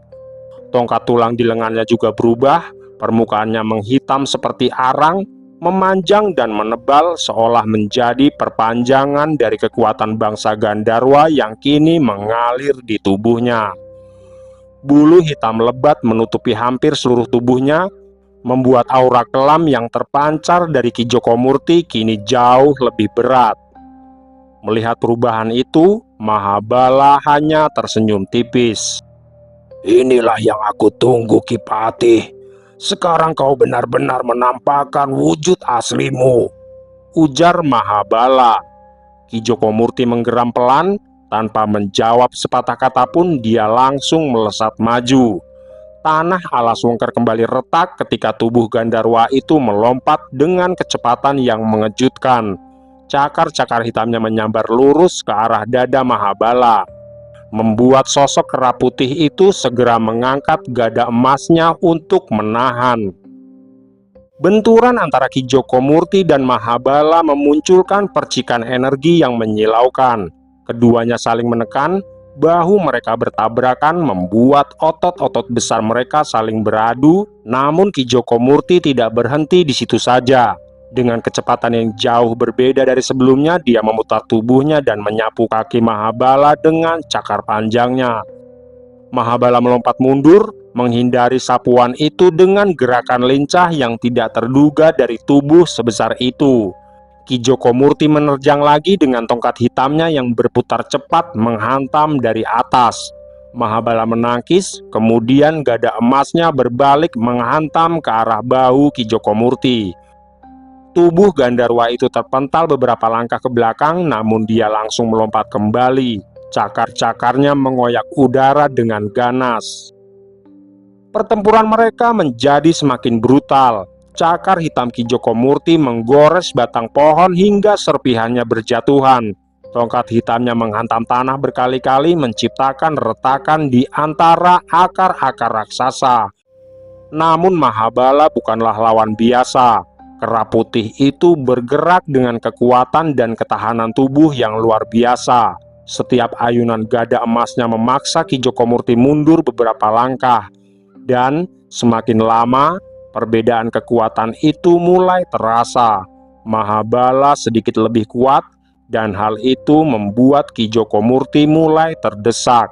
Tongkat tulang di lengannya juga berubah, permukaannya menghitam seperti arang, memanjang dan menebal seolah menjadi perpanjangan dari kekuatan bangsa Gandarwa yang kini mengalir di tubuhnya. Bulu hitam lebat menutupi hampir seluruh tubuhnya, membuat aura kelam yang terpancar dari Ki Jokomurti kini jauh lebih berat. Melihat perubahan itu, Mahabala hanya tersenyum tipis. Inilah yang aku tunggu, Ki Patih. Sekarang kau benar-benar menampakkan wujud aslimu, ujar Mahabala. Ki Jokomurti menggeram pelan, tanpa menjawab sepatah kata pun dia langsung melesat maju. Tanah Alas Wengker kembali retak ketika tubuh Gandarwa itu melompat dengan kecepatan yang mengejutkan. Cakar-cakar hitamnya menyambar lurus ke arah dada Mahabala, membuat sosok kera putih itu segera mengangkat gada emasnya untuk menahan. Benturan antara Ki Jokomurti dan Mahabala memunculkan percikan energi yang menyilaukan. Keduanya saling menekan, bahu mereka bertabrakan membuat otot-otot besar mereka saling beradu. Namun Ki Joko Murti tidak berhenti di situ saja. Dengan kecepatan yang jauh berbeda dari sebelumnya, dia memutar tubuhnya dan menyapu kaki Mahabala dengan cakar panjangnya. Mahabala melompat mundur, menghindari sapuan itu dengan gerakan lincah yang tidak terduga dari tubuh sebesar itu. Ki Joko Murti menerjang lagi dengan tongkat hitamnya yang berputar cepat menghantam dari atas. Mahabala menangkis, kemudian gada emasnya berbalik menghantam ke arah bahu Ki Joko Murti. Tubuh Gandarwa itu terpental beberapa langkah ke belakang, namun dia langsung melompat kembali. Cakar-cakarnya mengoyak udara dengan ganas. Pertempuran mereka menjadi semakin brutal. Cakar hitam Ki Joko Murti menggores batang pohon hingga serpihannya berjatuhan. Tongkat hitamnya menghantam tanah berkali-kali, menciptakan retakan di antara akar-akar raksasa. Namun Mahabala bukanlah lawan biasa. Kera putih itu bergerak dengan kekuatan dan ketahanan tubuh yang luar biasa. Setiap ayunan gada emasnya memaksa Ki Joko Murti mundur beberapa langkah. Dan semakin lama, perbedaan kekuatan itu mulai terasa. Mahabala sedikit lebih kuat, dan hal itu membuat Ki Joko Murti mulai terdesak.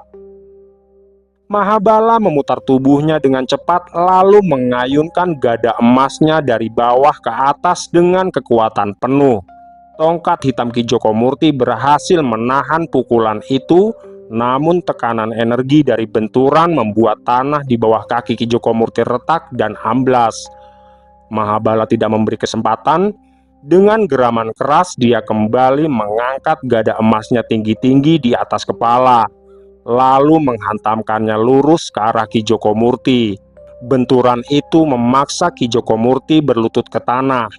Mahabala memutar tubuhnya dengan cepat, lalu mengayunkan gada emasnya dari bawah ke atas dengan kekuatan penuh. Tongkat hitam Ki Joko Murti berhasil menahan pukulan itu, namun tekanan energi dari benturan membuat tanah di bawah kaki Ki Joko Murti retak dan amblas. Mahabala tidak memberi kesempatan. Dengan geraman keras, dia kembali mengangkat gada emasnya tinggi-tinggi di atas kepala, lalu menghantamkannya lurus ke arah Ki Joko Murti. Benturan itu memaksa Ki Joko Murti berlutut ke tanah.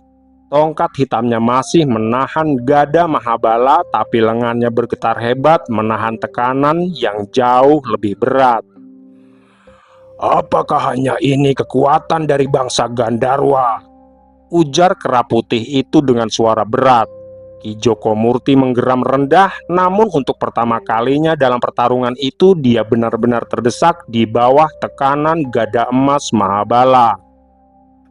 Tongkat hitamnya masih menahan gada Mahabala, tapi lengannya bergetar hebat menahan tekanan yang jauh lebih berat. Apakah hanya ini kekuatan dari bangsa Gandarwa? Ujar kera putih itu dengan suara berat. Ki Joko Murti menggeram rendah, namun untuk pertama kalinya dalam pertarungan itu dia benar-benar terdesak di bawah tekanan gada emas Mahabala.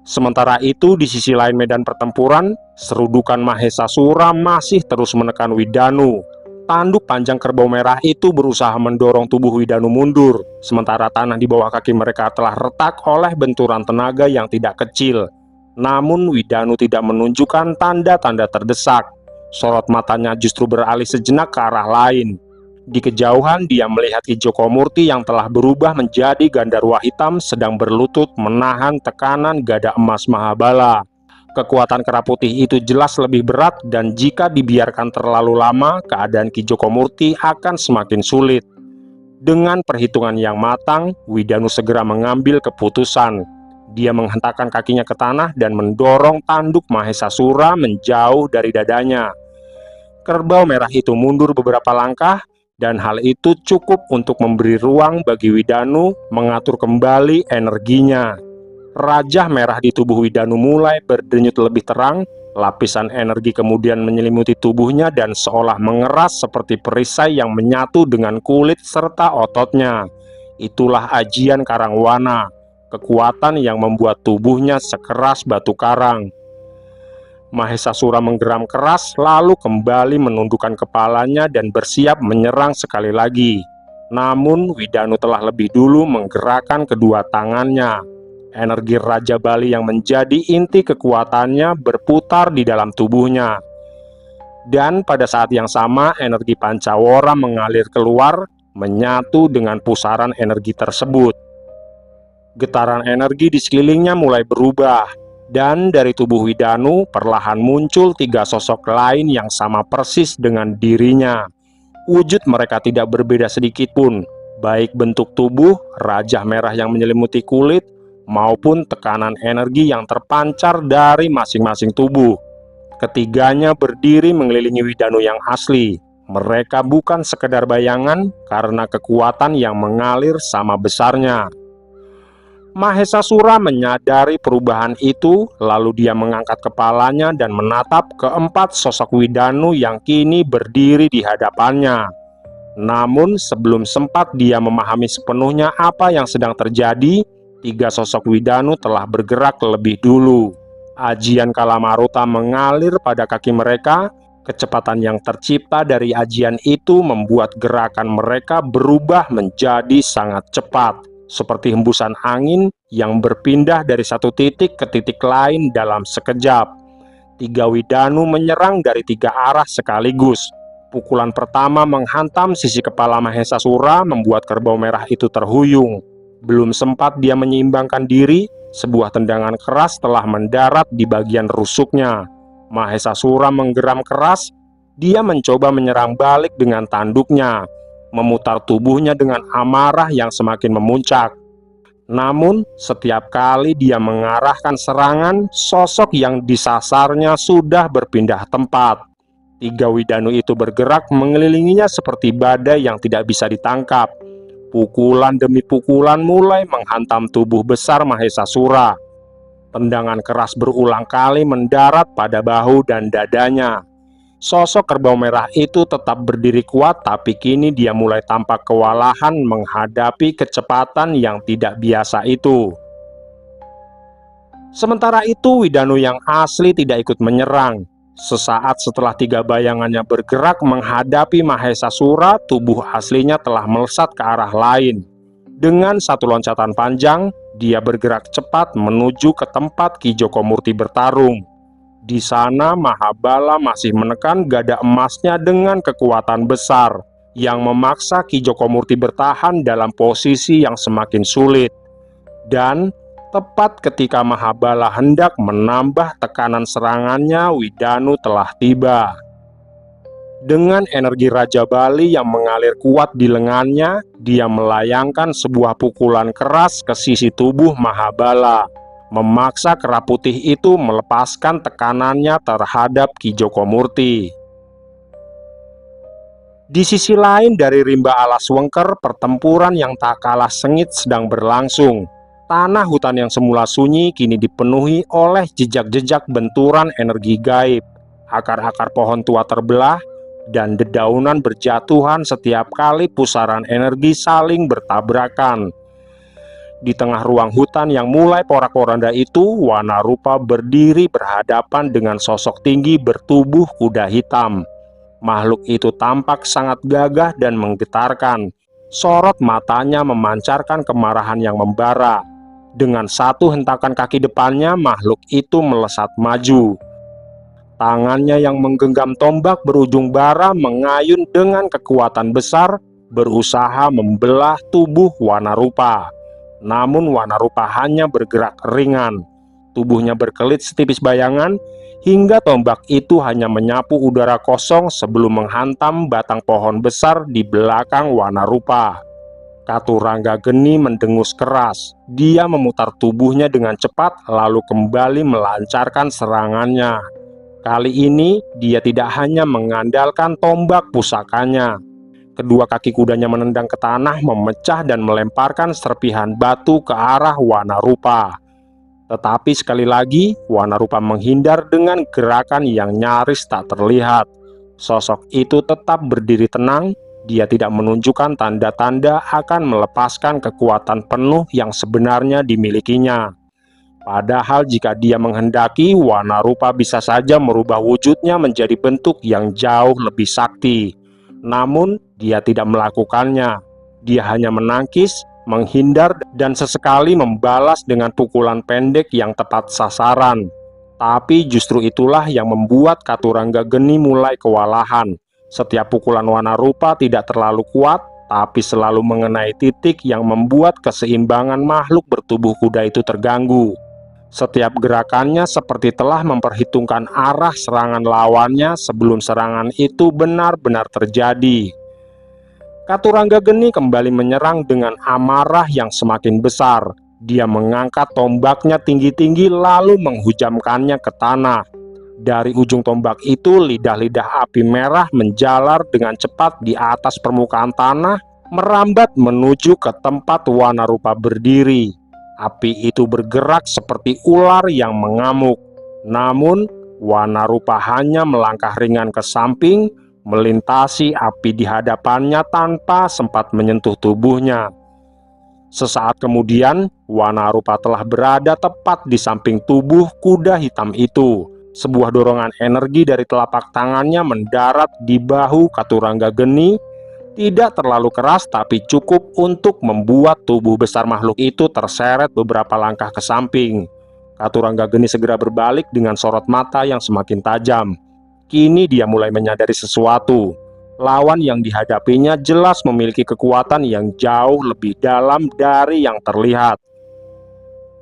Sementara itu di sisi lain medan pertempuran, serudukan Mahesasura masih terus menekan Widanu. Tanduk panjang kerbau merah itu berusaha mendorong tubuh Widanu mundur, sementara tanah di bawah kaki mereka telah retak oleh benturan tenaga yang tidak kecil. Namun Widanu tidak menunjukkan tanda-tanda terdesak. Sorot matanya justru beralih sejenak ke arah lain. Di kejauhan dia melihat Ki Joko Murti yang telah berubah menjadi Gandarwa hitam sedang berlutut menahan tekanan gada emas Mahabala. Kekuatan kera putih itu jelas lebih berat, dan jika dibiarkan terlalu lama, keadaan Ki Joko Murti akan semakin sulit. Dengan perhitungan yang matang, Widanu segera mengambil keputusan. Dia menghentakkan kakinya ke tanah dan mendorong tanduk Mahesasura menjauh dari dadanya. Kerbau merah itu mundur beberapa langkah, dan hal itu cukup untuk memberi ruang bagi Widanu mengatur kembali energinya. Rajah merah di tubuh Widanu mulai berdenyut lebih terang. Lapisan energi kemudian menyelimuti tubuhnya dan seolah mengeras seperti perisai yang menyatu dengan kulit serta ototnya. Itulah ajian Karangwana, kekuatan yang membuat tubuhnya sekeras batu karang. Mahesasura menggeram keras, lalu kembali menundukkan kepalanya dan bersiap menyerang sekali lagi. Namun Widanu telah lebih dulu menggerakkan kedua tangannya. Energi Raja Bali yang menjadi inti kekuatannya berputar di dalam tubuhnya. Dan pada saat yang sama energi Pancawara mengalir keluar, menyatu dengan pusaran energi tersebut. Getaran energi di sekelilingnya mulai berubah. Dan dari tubuh Widanu perlahan muncul tiga sosok lain yang sama persis dengan dirinya. Wujud mereka tidak berbeda sedikit pun, baik bentuk tubuh, rajah merah yang menyelimuti kulit, maupun tekanan energi yang terpancar dari masing-masing tubuh. Ketiganya berdiri mengelilingi Widanu yang asli. Mereka bukan sekedar bayangan karena kekuatan yang mengalir sama besarnya. Mahesasura menyadari perubahan itu, lalu dia mengangkat kepalanya dan menatap keempat sosok Widanu yang kini berdiri di hadapannya. Namun sebelum sempat dia memahami sepenuhnya apa yang sedang terjadi, tiga sosok Widanu telah bergerak lebih dulu. Ajian Kalamaruta mengalir pada kaki mereka. Kecepatan yang tercipta dari ajian itu membuat gerakan mereka berubah menjadi sangat cepat, seperti hembusan angin yang berpindah dari satu titik ke titik lain dalam sekejap. Tiga Widanu menyerang dari tiga arah sekaligus. Pukulan pertama menghantam sisi kepala Mahesasura, membuat kerbau merah itu terhuyung. Belum sempat dia menyeimbangkan diri, sebuah tendangan keras telah mendarat di bagian rusuknya. Mahesasura menggeram keras. Dia mencoba menyerang balik dengan tanduknya, memutar tubuhnya dengan amarah yang semakin memuncak. Namun, setiap kali dia mengarahkan serangan, sosok yang disasarnya sudah berpindah tempat. Tiga Widanu itu bergerak mengelilinginya seperti badai yang tidak bisa ditangkap. Pukulan demi pukulan mulai menghantam tubuh besar Mahesasura. Tendangan keras berulang kali mendarat pada bahu dan dadanya. Sosok kerbau merah itu tetap berdiri kuat, tapi kini dia mulai tampak kewalahan menghadapi kecepatan yang tidak biasa itu. Sementara itu, Widanu yang asli tidak ikut menyerang. Sesaat setelah tiga bayangannya bergerak menghadapi Mahesasura, tubuh aslinya telah melesat ke arah lain. Dengan satu loncatan panjang, dia bergerak cepat menuju ke tempat Ki Joko Murti bertarung. Di sana Mahabala masih menekan gada emasnya dengan kekuatan besar, yang memaksa Ki Joko Murti bertahan dalam posisi yang semakin sulit. Dan tepat ketika Mahabala hendak menambah tekanan serangannya, Widanu telah tiba. Dengan energi Raja Bali yang mengalir kuat di lengannya, dia melayangkan sebuah pukulan keras ke sisi tubuh Mahabala, memaksa kera putih itu melepaskan tekanannya terhadap Ki Joko Murti. Di sisi lain dari rimba alas wengker, pertempuran yang tak kalah sengit sedang berlangsung. Tanah hutan yang semula sunyi kini dipenuhi oleh jejak-jejak benturan energi gaib. Akar-akar pohon tua terbelah, dan dedaunan berjatuhan setiap kali pusaran energi saling bertabrakan. Di tengah ruang hutan yang mulai porak-poranda itu, Wanarupa berdiri berhadapan dengan sosok tinggi bertubuh kuda hitam. Makhluk itu tampak sangat gagah dan menggetarkan. Sorot matanya memancarkan kemarahan yang membara. Dengan satu hentakan kaki depannya, makhluk itu melesat maju. Tangannya yang menggenggam tombak berujung bara mengayun dengan kekuatan besar, berusaha membelah tubuh Wanarupa. Namun Wanarupa hanya bergerak ringan. Tubuhnya berkelit setipis bayangan, hingga tombak itu hanya menyapu udara kosong sebelum menghantam batang pohon besar di belakang Wanarupa. Katurangga Geni mendengus keras. Dia memutar tubuhnya dengan cepat, lalu kembali melancarkan serangannya. Kali ini, dia tidak hanya mengandalkan tombak pusakanya. Kedua kaki kudanya menendang ke tanah, memecah dan melemparkan serpihan batu ke arah Wanarupa. Tetapi sekali lagi, Wanarupa menghindar dengan gerakan yang nyaris tak terlihat. Sosok itu tetap berdiri tenang. Dia tidak menunjukkan tanda-tanda akan melepaskan kekuatan penuh yang sebenarnya dimilikinya. Padahal jika dia menghendaki, Wanarupa bisa saja merubah wujudnya menjadi bentuk yang jauh lebih sakti. Namun, dia tidak melakukannya. Dia hanya menangkis, menghindar, dan sesekali membalas dengan pukulan pendek yang tepat sasaran. Tapi justru itulah yang membuat Katurangga Geni mulai kewalahan. Setiap pukulan Wanarupa tidak terlalu kuat, tapi selalu mengenai titik yang membuat keseimbangan makhluk bertubuh kuda itu terganggu. Setiap gerakannya seperti telah memperhitungkan arah serangan lawannya sebelum serangan itu benar-benar terjadi. Katurangga Geni kembali menyerang dengan amarah yang semakin besar. Dia mengangkat tombaknya tinggi-tinggi lalu menghujamkannya ke tanah. Dari ujung tombak itu, lidah-lidah api merah menjalar dengan cepat di atas permukaan tanah, merambat menuju ke tempat Wanarupa berdiri. Api itu bergerak seperti ular yang mengamuk. Namun, Wanarupa hanya melangkah ringan ke samping, melintasi api di hadapannya tanpa sempat menyentuh tubuhnya. Sesaat kemudian, Wanarupa telah berada tepat di samping tubuh kuda hitam itu. Sebuah dorongan energi dari telapak tangannya mendarat di bahu Katurangga Geni. Tidak terlalu keras, tapi cukup untuk membuat tubuh besar makhluk itu terseret beberapa langkah ke samping. Katurangga Geni segera berbalik dengan sorot mata yang semakin tajam. Kini dia mulai menyadari sesuatu. Lawan yang dihadapinya jelas memiliki kekuatan yang jauh lebih dalam dari yang terlihat.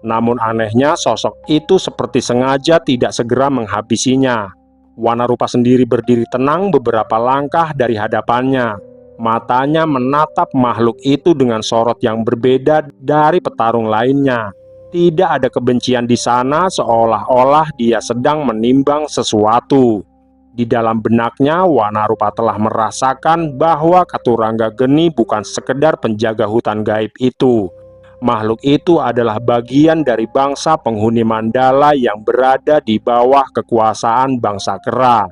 Namun anehnya, sosok itu seperti sengaja tidak segera menghabisinya. Wanarupa sendiri berdiri tenang beberapa langkah dari hadapannya. Matanya menatap makhluk itu dengan sorot yang berbeda dari petarung lainnya. Tidak ada kebencian di sana, seolah-olah dia sedang menimbang sesuatu. Di dalam benaknya, Wanarupa telah merasakan bahwa Katurangga Geni bukan sekedar penjaga hutan gaib itu. Makhluk itu adalah bagian dari bangsa penghuni Mandala yang berada di bawah kekuasaan bangsa Kera.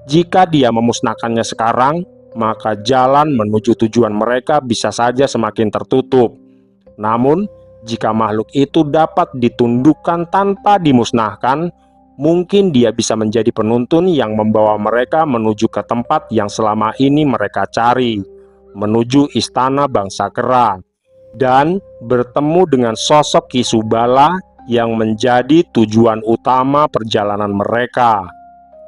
Jika dia memusnahkannya sekarang, maka jalan menuju tujuan mereka bisa saja semakin tertutup. Namun, jika makhluk itu dapat ditundukkan tanpa dimusnahkan, mungkin dia bisa menjadi penuntun yang membawa mereka menuju ke tempat yang selama ini mereka cari, menuju istana bangsa Kera, dan bertemu dengan sosok Ki Subala yang menjadi tujuan utama perjalanan mereka.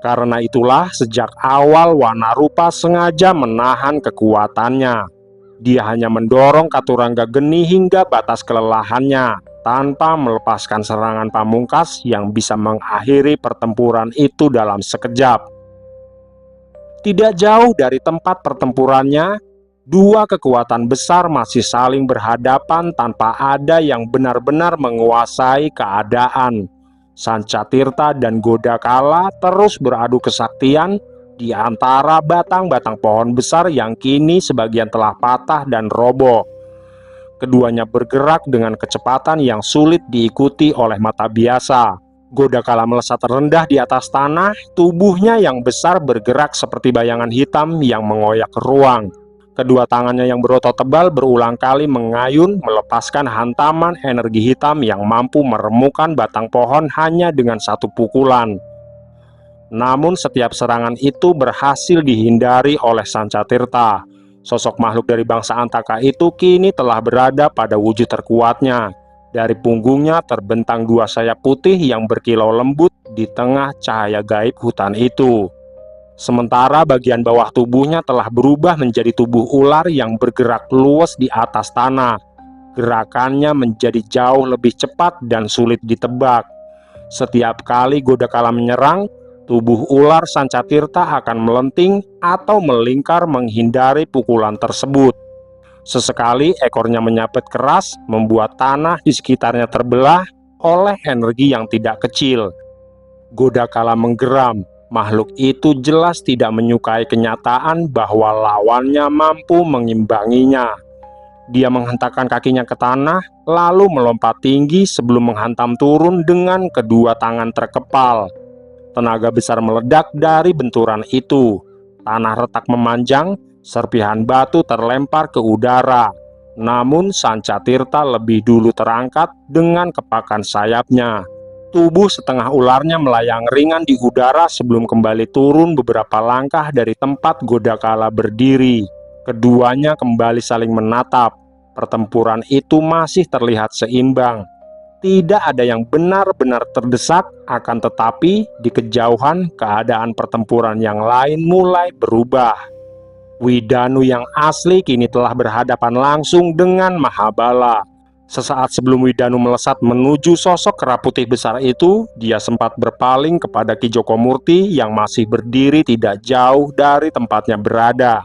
Karena itulah sejak awal Wanarupa sengaja menahan kekuatannya. Dia hanya mendorong Katurangga Geni hingga batas kelelahannya, tanpa melepaskan serangan pamungkas yang bisa mengakhiri pertempuran itu dalam sekejap. Tidak jauh dari tempat pertempurannya, dua kekuatan besar masih saling berhadapan tanpa ada yang benar-benar menguasai keadaan. Sancatirta dan Godakala terus beradu kesaktian di antara batang-batang pohon besar yang kini sebagian telah patah dan roboh. Keduanya bergerak dengan kecepatan yang sulit diikuti oleh mata biasa. Godakala melesat rendah di atas tanah, tubuhnya yang besar bergerak seperti bayangan hitam yang mengoyak ruang. Kedua tangannya yang berotot tebal berulang kali mengayun, melepaskan hantaman energi hitam yang mampu meremukkan batang pohon hanya dengan satu pukulan. Namun setiap serangan itu berhasil dihindari oleh Sancatirta. Sosok makhluk dari bangsa Antaka itu kini telah berada pada wujud terkuatnya. Dari punggungnya terbentang dua sayap putih yang berkilau lembut di tengah cahaya gaib hutan itu. Sementara bagian bawah tubuhnya telah berubah menjadi tubuh ular yang bergerak luas di atas tanah. Gerakannya menjadi jauh lebih cepat dan sulit ditebak. Setiap kali Godakala menyerang, tubuh ular Sancatirta akan melenting atau melingkar menghindari pukulan tersebut. Sesekali ekornya menyabet keras, membuat tanah di sekitarnya terbelah oleh energi yang tidak kecil. Godakala menggeram. Makhluk itu jelas tidak menyukai kenyataan bahwa lawannya mampu mengimbanginya. Dia menghentakkan kakinya ke tanah, lalu melompat tinggi sebelum menghantam turun dengan kedua tangan terkepal. Tenaga besar meledak dari benturan itu. Tanah retak memanjang, serpihan batu terlempar ke udara. Namun Sancatirta lebih dulu terangkat dengan kepakan sayapnya. Tubuh setengah ularnya melayang ringan di udara sebelum kembali turun beberapa langkah dari tempat Godakala berdiri. Keduanya kembali saling menatap. Pertempuran itu masih terlihat seimbang. Tidak ada yang benar-benar terdesak, akan tetapi di kejauhan keadaan pertempuran yang lain mulai berubah. Widanu yang asli kini telah berhadapan langsung dengan Mahabala. Sesaat sebelum Widanu melesat menuju sosok kera putih besar itu, dia sempat berpaling kepada Ki Jokomurti yang masih berdiri tidak jauh dari tempatnya berada.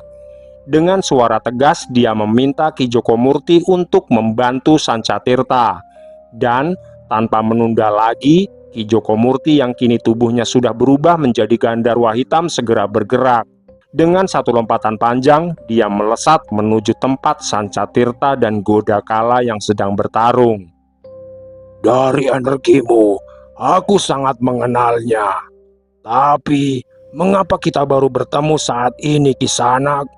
Dengan suara tegas, dia meminta Ki Jokomurti untuk membantu Sancatirta. Dan tanpa menunda lagi, Ki Jokomurti yang kini tubuhnya sudah berubah menjadi Gandarwa hitam segera bergerak. Dengan satu lompatan panjang, dia melesat menuju tempat Sancatirta dan Godakala yang sedang bertarung. Dari energimu, aku sangat mengenalnya. Tapi, mengapa kita baru bertemu saat ini, Kisanak?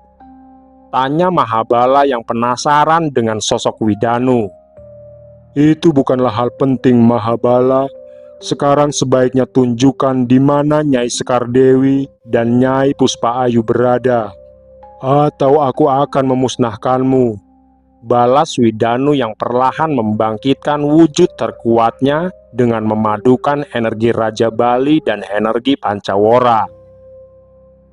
Tanya Mahabala yang penasaran dengan sosok Widanu. Itu bukanlah hal penting, Mahabala. Sekarang sebaiknya tunjukkan di mana Nyai Sekar Dewi dan Nyai Puspa Ayu berada, atau aku akan memusnahkanmu. Balas Widanu yang perlahan membangkitkan wujud terkuatnya dengan memadukan energi Raja Bali dan energi Pancawara.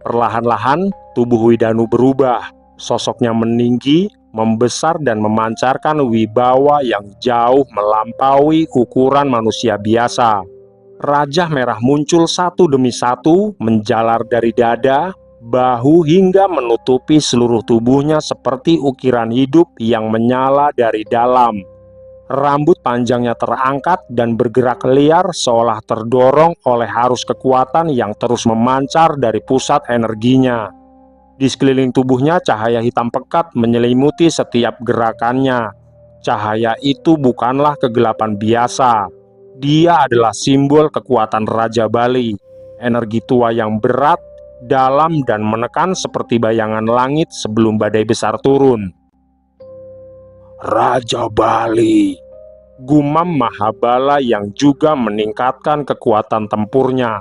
Perlahan-lahan tubuh Widanu berubah, sosoknya meninggi, membesar dan memancarkan wibawa yang jauh melampaui ukuran manusia biasa. Rajah merah muncul satu demi satu, menjalar dari dada, bahu hingga menutupi seluruh tubuhnya seperti ukiran hidup yang menyala dari dalam. Rambut panjangnya terangkat dan bergerak liar seolah terdorong oleh arus kekuatan yang terus memancar dari pusat energinya. Di sekeliling tubuhnya cahaya hitam pekat menyelimuti setiap gerakannya. Cahaya itu bukanlah kegelapan biasa. Dia adalah simbol kekuatan Raja Bali, energi tua yang berat, dalam dan menekan seperti bayangan langit sebelum badai besar turun. Raja Bali, Gumam Mahabala yang juga meningkatkan kekuatan tempurnya.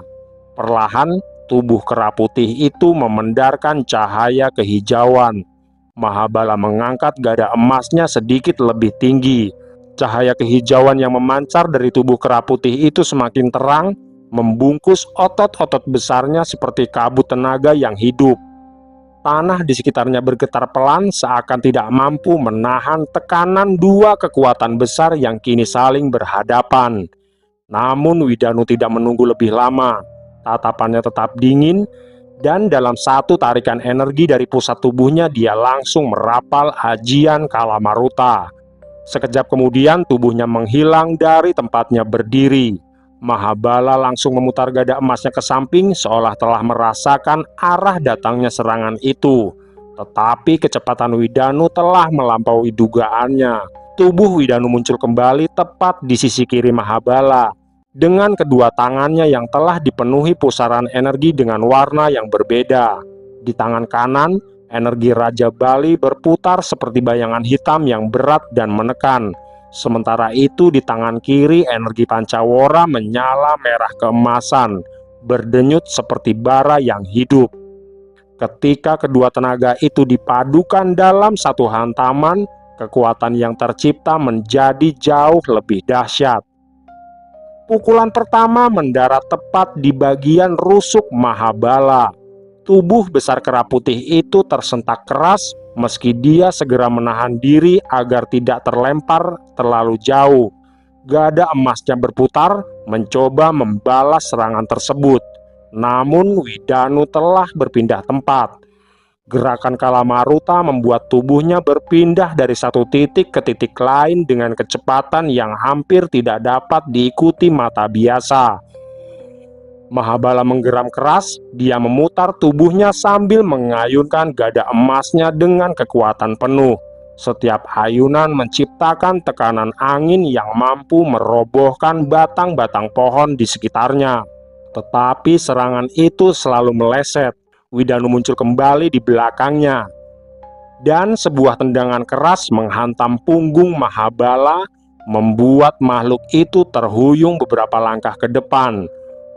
Perlahan, tubuh kera putih itu memendarkan cahaya kehijauan. Mahabala mengangkat gada emasnya sedikit lebih tinggi. Cahaya kehijauan yang memancar dari tubuh kera putih itu semakin terang, membungkus otot-otot besarnya seperti kabut tenaga yang hidup. Tanah di sekitarnya bergetar pelan seakan tidak mampu menahan tekanan dua kekuatan besar yang kini saling berhadapan. Namun Widanu tidak menunggu lebih lama. Tatapannya tetap dingin, dan dalam satu tarikan energi dari pusat tubuhnya dia langsung merapal ajian Kalamaruta. Sekejap kemudian tubuhnya menghilang dari tempatnya berdiri. Mahabala langsung memutar gada emasnya ke samping seolah telah merasakan arah datangnya serangan itu. Tetapi kecepatan Widanu telah melampaui dugaannya. Tubuh Widanu muncul kembali tepat di sisi kiri Mahabala, dengan kedua tangannya yang telah dipenuhi pusaran energi dengan warna yang berbeda. Di tangan kanan, energi Raja Bali berputar seperti bayangan hitam yang berat dan menekan. Sementara itu di tangan kiri energi Pancawara menyala merah keemasan, berdenyut seperti bara yang hidup. Ketika kedua tenaga itu dipadukan dalam satu hantaman, kekuatan yang tercipta menjadi jauh lebih dahsyat. Pukulan pertama mendarat tepat di bagian rusuk Mahabala. Tubuh besar kera putih itu tersentak keras, meski dia segera menahan diri agar tidak terlempar terlalu jauh. Gada emasnya berputar, mencoba membalas serangan tersebut. Namun Widanu telah berpindah tempat. Gerakan Kalamaruta membuat tubuhnya berpindah dari satu titik ke titik lain dengan kecepatan yang hampir tidak dapat diikuti mata biasa. Mahabala menggeram keras, dia memutar tubuhnya sambil mengayunkan gada emasnya dengan kekuatan penuh. Setiap ayunan menciptakan tekanan angin yang mampu merobohkan batang-batang pohon di sekitarnya. Tetapi serangan itu selalu meleset. Widanu muncul kembali di belakangnya, dan sebuah tendangan keras menghantam punggung Mahabala, membuat makhluk itu terhuyung beberapa langkah ke depan.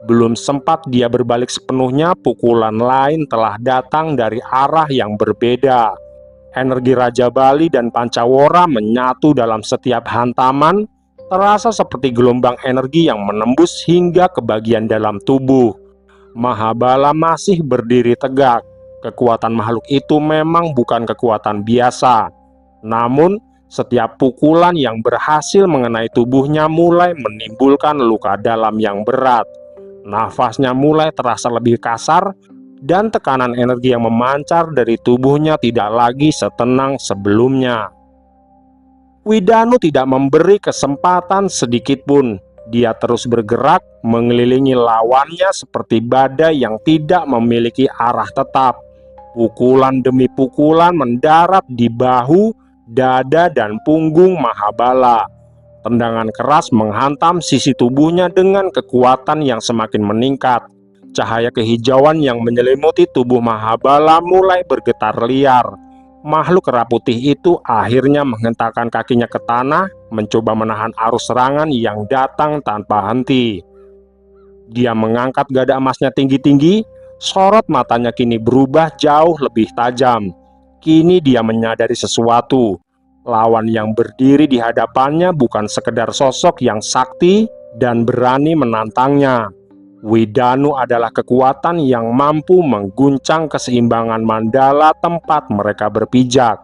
Belum sempat dia berbalik sepenuhnya, pukulan lain telah datang dari arah yang berbeda. Energi Raja Bali dan Pancawara menyatu dalam setiap hantaman, terasa seperti gelombang energi yang menembus hingga ke bagian dalam tubuh. Mahabala masih berdiri tegak. Kekuatan makhluk itu memang bukan kekuatan biasa. Namun, setiap pukulan yang berhasil mengenai tubuhnya mulai menimbulkan luka dalam yang berat. Nafasnya mulai terasa lebih kasar, dan tekanan energi yang memancar dari tubuhnya tidak lagi setenang sebelumnya. Widanu tidak memberi kesempatan sedikit pun. Dia terus bergerak, mengelilingi lawannya seperti badai yang tidak memiliki arah tetap. Pukulan demi pukulan mendarat di bahu, dada, dan punggung Mahabala. Tendangan keras menghantam sisi tubuhnya dengan kekuatan yang semakin meningkat. Cahaya kehijauan yang menyelimuti tubuh Mahabala mulai bergetar liar. Makhluk kera putih itu akhirnya menghentakkan kakinya ke tanah, mencoba menahan arus serangan yang datang tanpa henti. Dia mengangkat gada emasnya tinggi-tinggi, sorot matanya kini berubah jauh lebih tajam. Kini dia menyadari sesuatu. Lawan yang berdiri di hadapannya bukan sekedar sosok yang sakti dan berani menantangnya. Widanu adalah kekuatan yang mampu mengguncang keseimbangan mandala tempat mereka berpijak.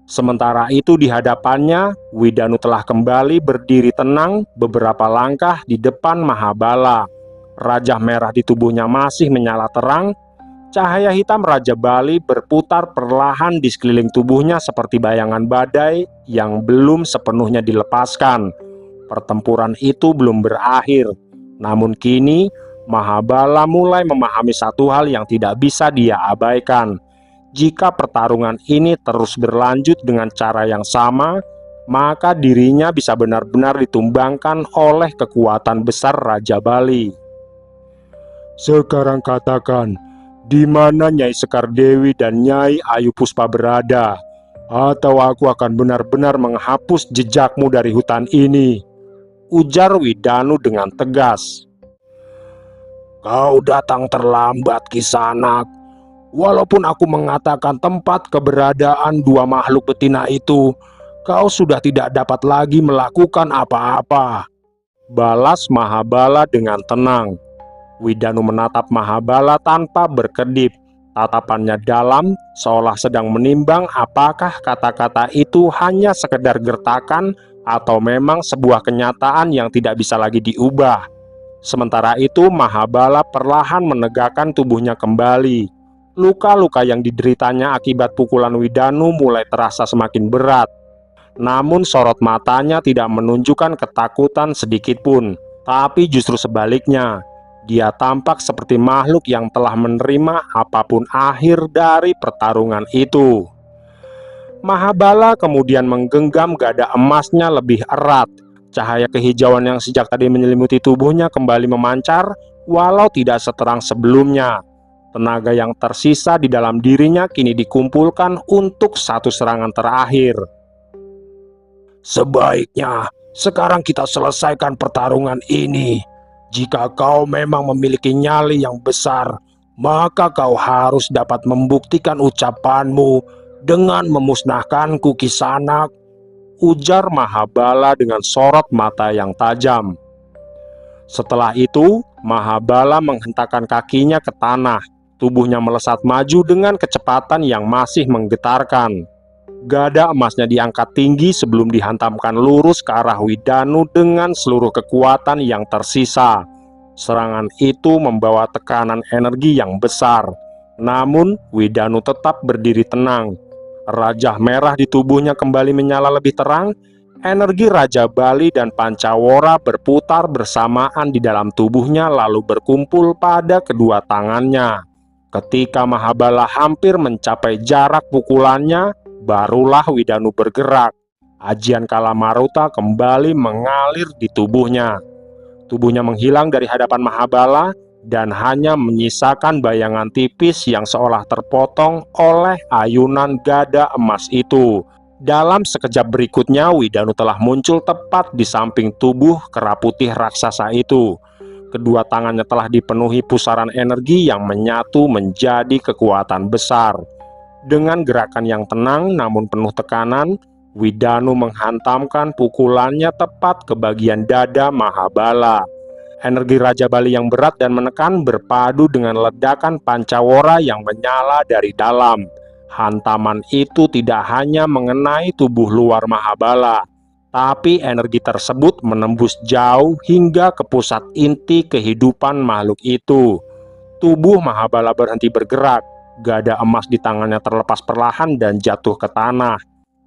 Sementara itu di hadapannya, Widanu telah kembali berdiri tenang beberapa langkah di depan Mahabala. Raja merah di tubuhnya masih menyala terang. Cahaya hitam Raja Bali berputar perlahan di sekeliling tubuhnya seperti bayangan badai yang belum sepenuhnya dilepaskan. Pertempuran itu belum berakhir. Namun kini, Mahabala mulai memahami satu hal yang tidak bisa dia abaikan. Jika pertarungan ini terus berlanjut dengan cara yang sama, maka dirinya bisa benar-benar ditumbangkan oleh kekuatan besar Raja Bali. Sekarang katakan, di mana Nyai Sekar Dewi dan Nyai Ayu Puspa berada? Atau aku akan benar-benar menghapus jejakmu dari hutan ini, ujar Widanu dengan tegas. Kau datang terlambat, Kisanak. Walaupun aku mengatakan tempat keberadaan dua makhluk betina itu, kau sudah tidak dapat lagi melakukan apa-apa, balas Mahabala dengan tenang. Widanu menatap Mahabala tanpa berkedip. Tatapannya dalam, seolah sedang menimbang apakah kata-kata itu hanya sekedar gertakan atau memang sebuah kenyataan yang tidak bisa lagi diubah. Sementara itu Mahabala perlahan menegakkan tubuhnya kembali. Luka-luka yang dideritanya akibat pukulan Widanu mulai terasa semakin berat. Namun sorot matanya tidak menunjukkan ketakutan sedikitpun, tapi justru sebaliknya. Dia tampak seperti makhluk yang telah menerima apapun akhir dari pertarungan itu. Mahabala kemudian menggenggam gada emasnya lebih erat. Cahaya kehijauan yang sejak tadi menyelimuti tubuhnya kembali memancar, walau tidak seterang sebelumnya. Tenaga yang tersisa di dalam dirinya kini dikumpulkan untuk satu serangan terakhir. Sebaiknya sekarang kita selesaikan pertarungan ini. Jika kau memang memiliki nyali yang besar, maka kau harus dapat membuktikan ucapanmu dengan memusnahkanku, Kisanak, ujar Mahabala dengan sorot mata yang tajam. Setelah itu, Mahabala menghentakkan kakinya ke tanah. Tubuhnya melesat maju dengan kecepatan yang masih menggetarkan. Gada emasnya diangkat tinggi sebelum dihantamkan lurus ke arah Widanu dengan seluruh kekuatan yang tersisa. Serangan itu membawa tekanan energi yang besar. Namun, Widanu tetap berdiri tenang. Raja merah di tubuhnya kembali menyala lebih terang. Energi Raja Bali dan Pancawara berputar bersamaan di dalam tubuhnya lalu berkumpul pada kedua tangannya. Ketika Mahabala hampir mencapai jarak pukulannya, barulah Widanu bergerak. Ajian Kalamaruta kembali mengalir di tubuhnya. Tubuhnya menghilang dari hadapan Mahabala dan hanya menyisakan bayangan tipis yang seolah terpotong oleh ayunan gada emas itu. Dalam sekejap berikutnya, Widanu telah muncul tepat di samping tubuh kera putih raksasa itu. Kedua tangannya telah dipenuhi pusaran energi yang menyatu menjadi kekuatan besar. Dengan gerakan yang tenang namun penuh tekanan, Widanu menghantamkan pukulannya tepat ke bagian dada Mahabala. Energi Raja Bali yang berat dan menekan berpadu dengan ledakan Pancawara yang menyala dari dalam. Hantaman itu tidak hanya mengenai tubuh luar Mahabala, tapi energi tersebut menembus jauh hingga ke pusat inti kehidupan makhluk itu. Tubuh Mahabala berhenti bergerak. Gada emas di tangannya terlepas perlahan dan jatuh ke tanah.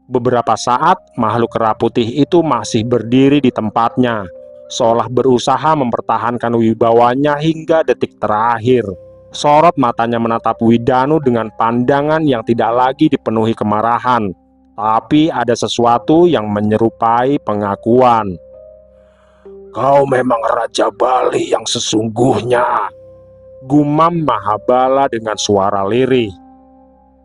Beberapa saat, makhluk kera putih itu masih berdiri di tempatnya, seolah berusaha mempertahankan wibawanya hingga detik terakhir. Sorot matanya menatap Widanu dengan pandangan yang tidak lagi dipenuhi kemarahan. Tapi ada sesuatu yang menyerupai pengakuan. Kau memang Raja Bali yang sesungguhnya, Gumam Mahabala dengan suara lirih.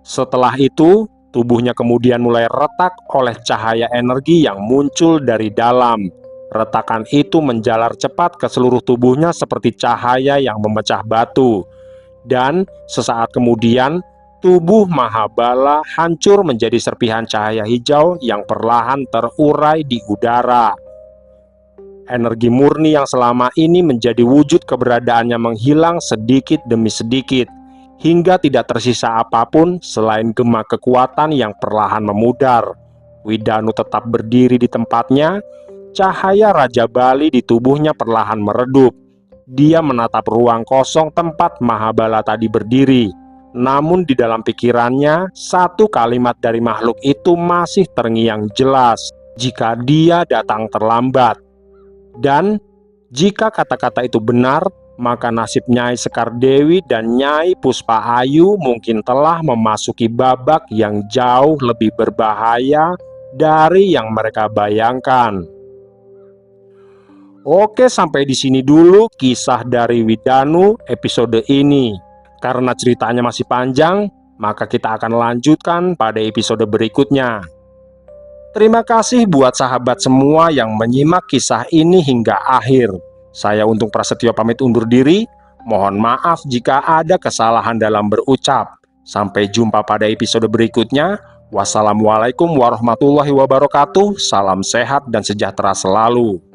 Setelah itu, tubuhnya kemudian mulai retak oleh cahaya energi yang muncul dari dalam. Retakan itu menjalar cepat ke seluruh tubuhnya seperti cahaya yang memecah batu. Dan sesaat kemudian, tubuh Mahabala hancur menjadi serpihan cahaya hijau yang perlahan terurai di udara. Energi murni yang selama ini menjadi wujud keberadaannya menghilang sedikit demi sedikit, hingga tidak tersisa apapun selain gema kekuatan yang perlahan memudar. Widanu tetap berdiri di tempatnya. Cahaya Raja Bali di tubuhnya perlahan meredup. Dia menatap ruang kosong tempat Mahabala tadi berdiri. Namun di dalam pikirannya, satu kalimat dari makhluk itu masih terngiang jelas. Jika dia datang terlambat. Dan jika kata-kata itu benar, maka nasib Nyai Sekar Dewi dan Nyai Puspa Ayu mungkin telah memasuki babak yang jauh lebih berbahaya dari yang mereka bayangkan. Oke, sampai di sini dulu kisah dari Widanu episode ini. Karena ceritanya masih panjang, maka kita akan lanjutkan pada episode berikutnya. Terima kasih buat sahabat semua yang menyimak kisah ini hingga akhir. Saya Untung Prasetyo pamit undur diri. Mohon maaf jika ada kesalahan dalam berucap. Sampai jumpa pada episode berikutnya. Wassalamualaikum warahmatullahi wabarakatuh. Salam sehat dan sejahtera selalu.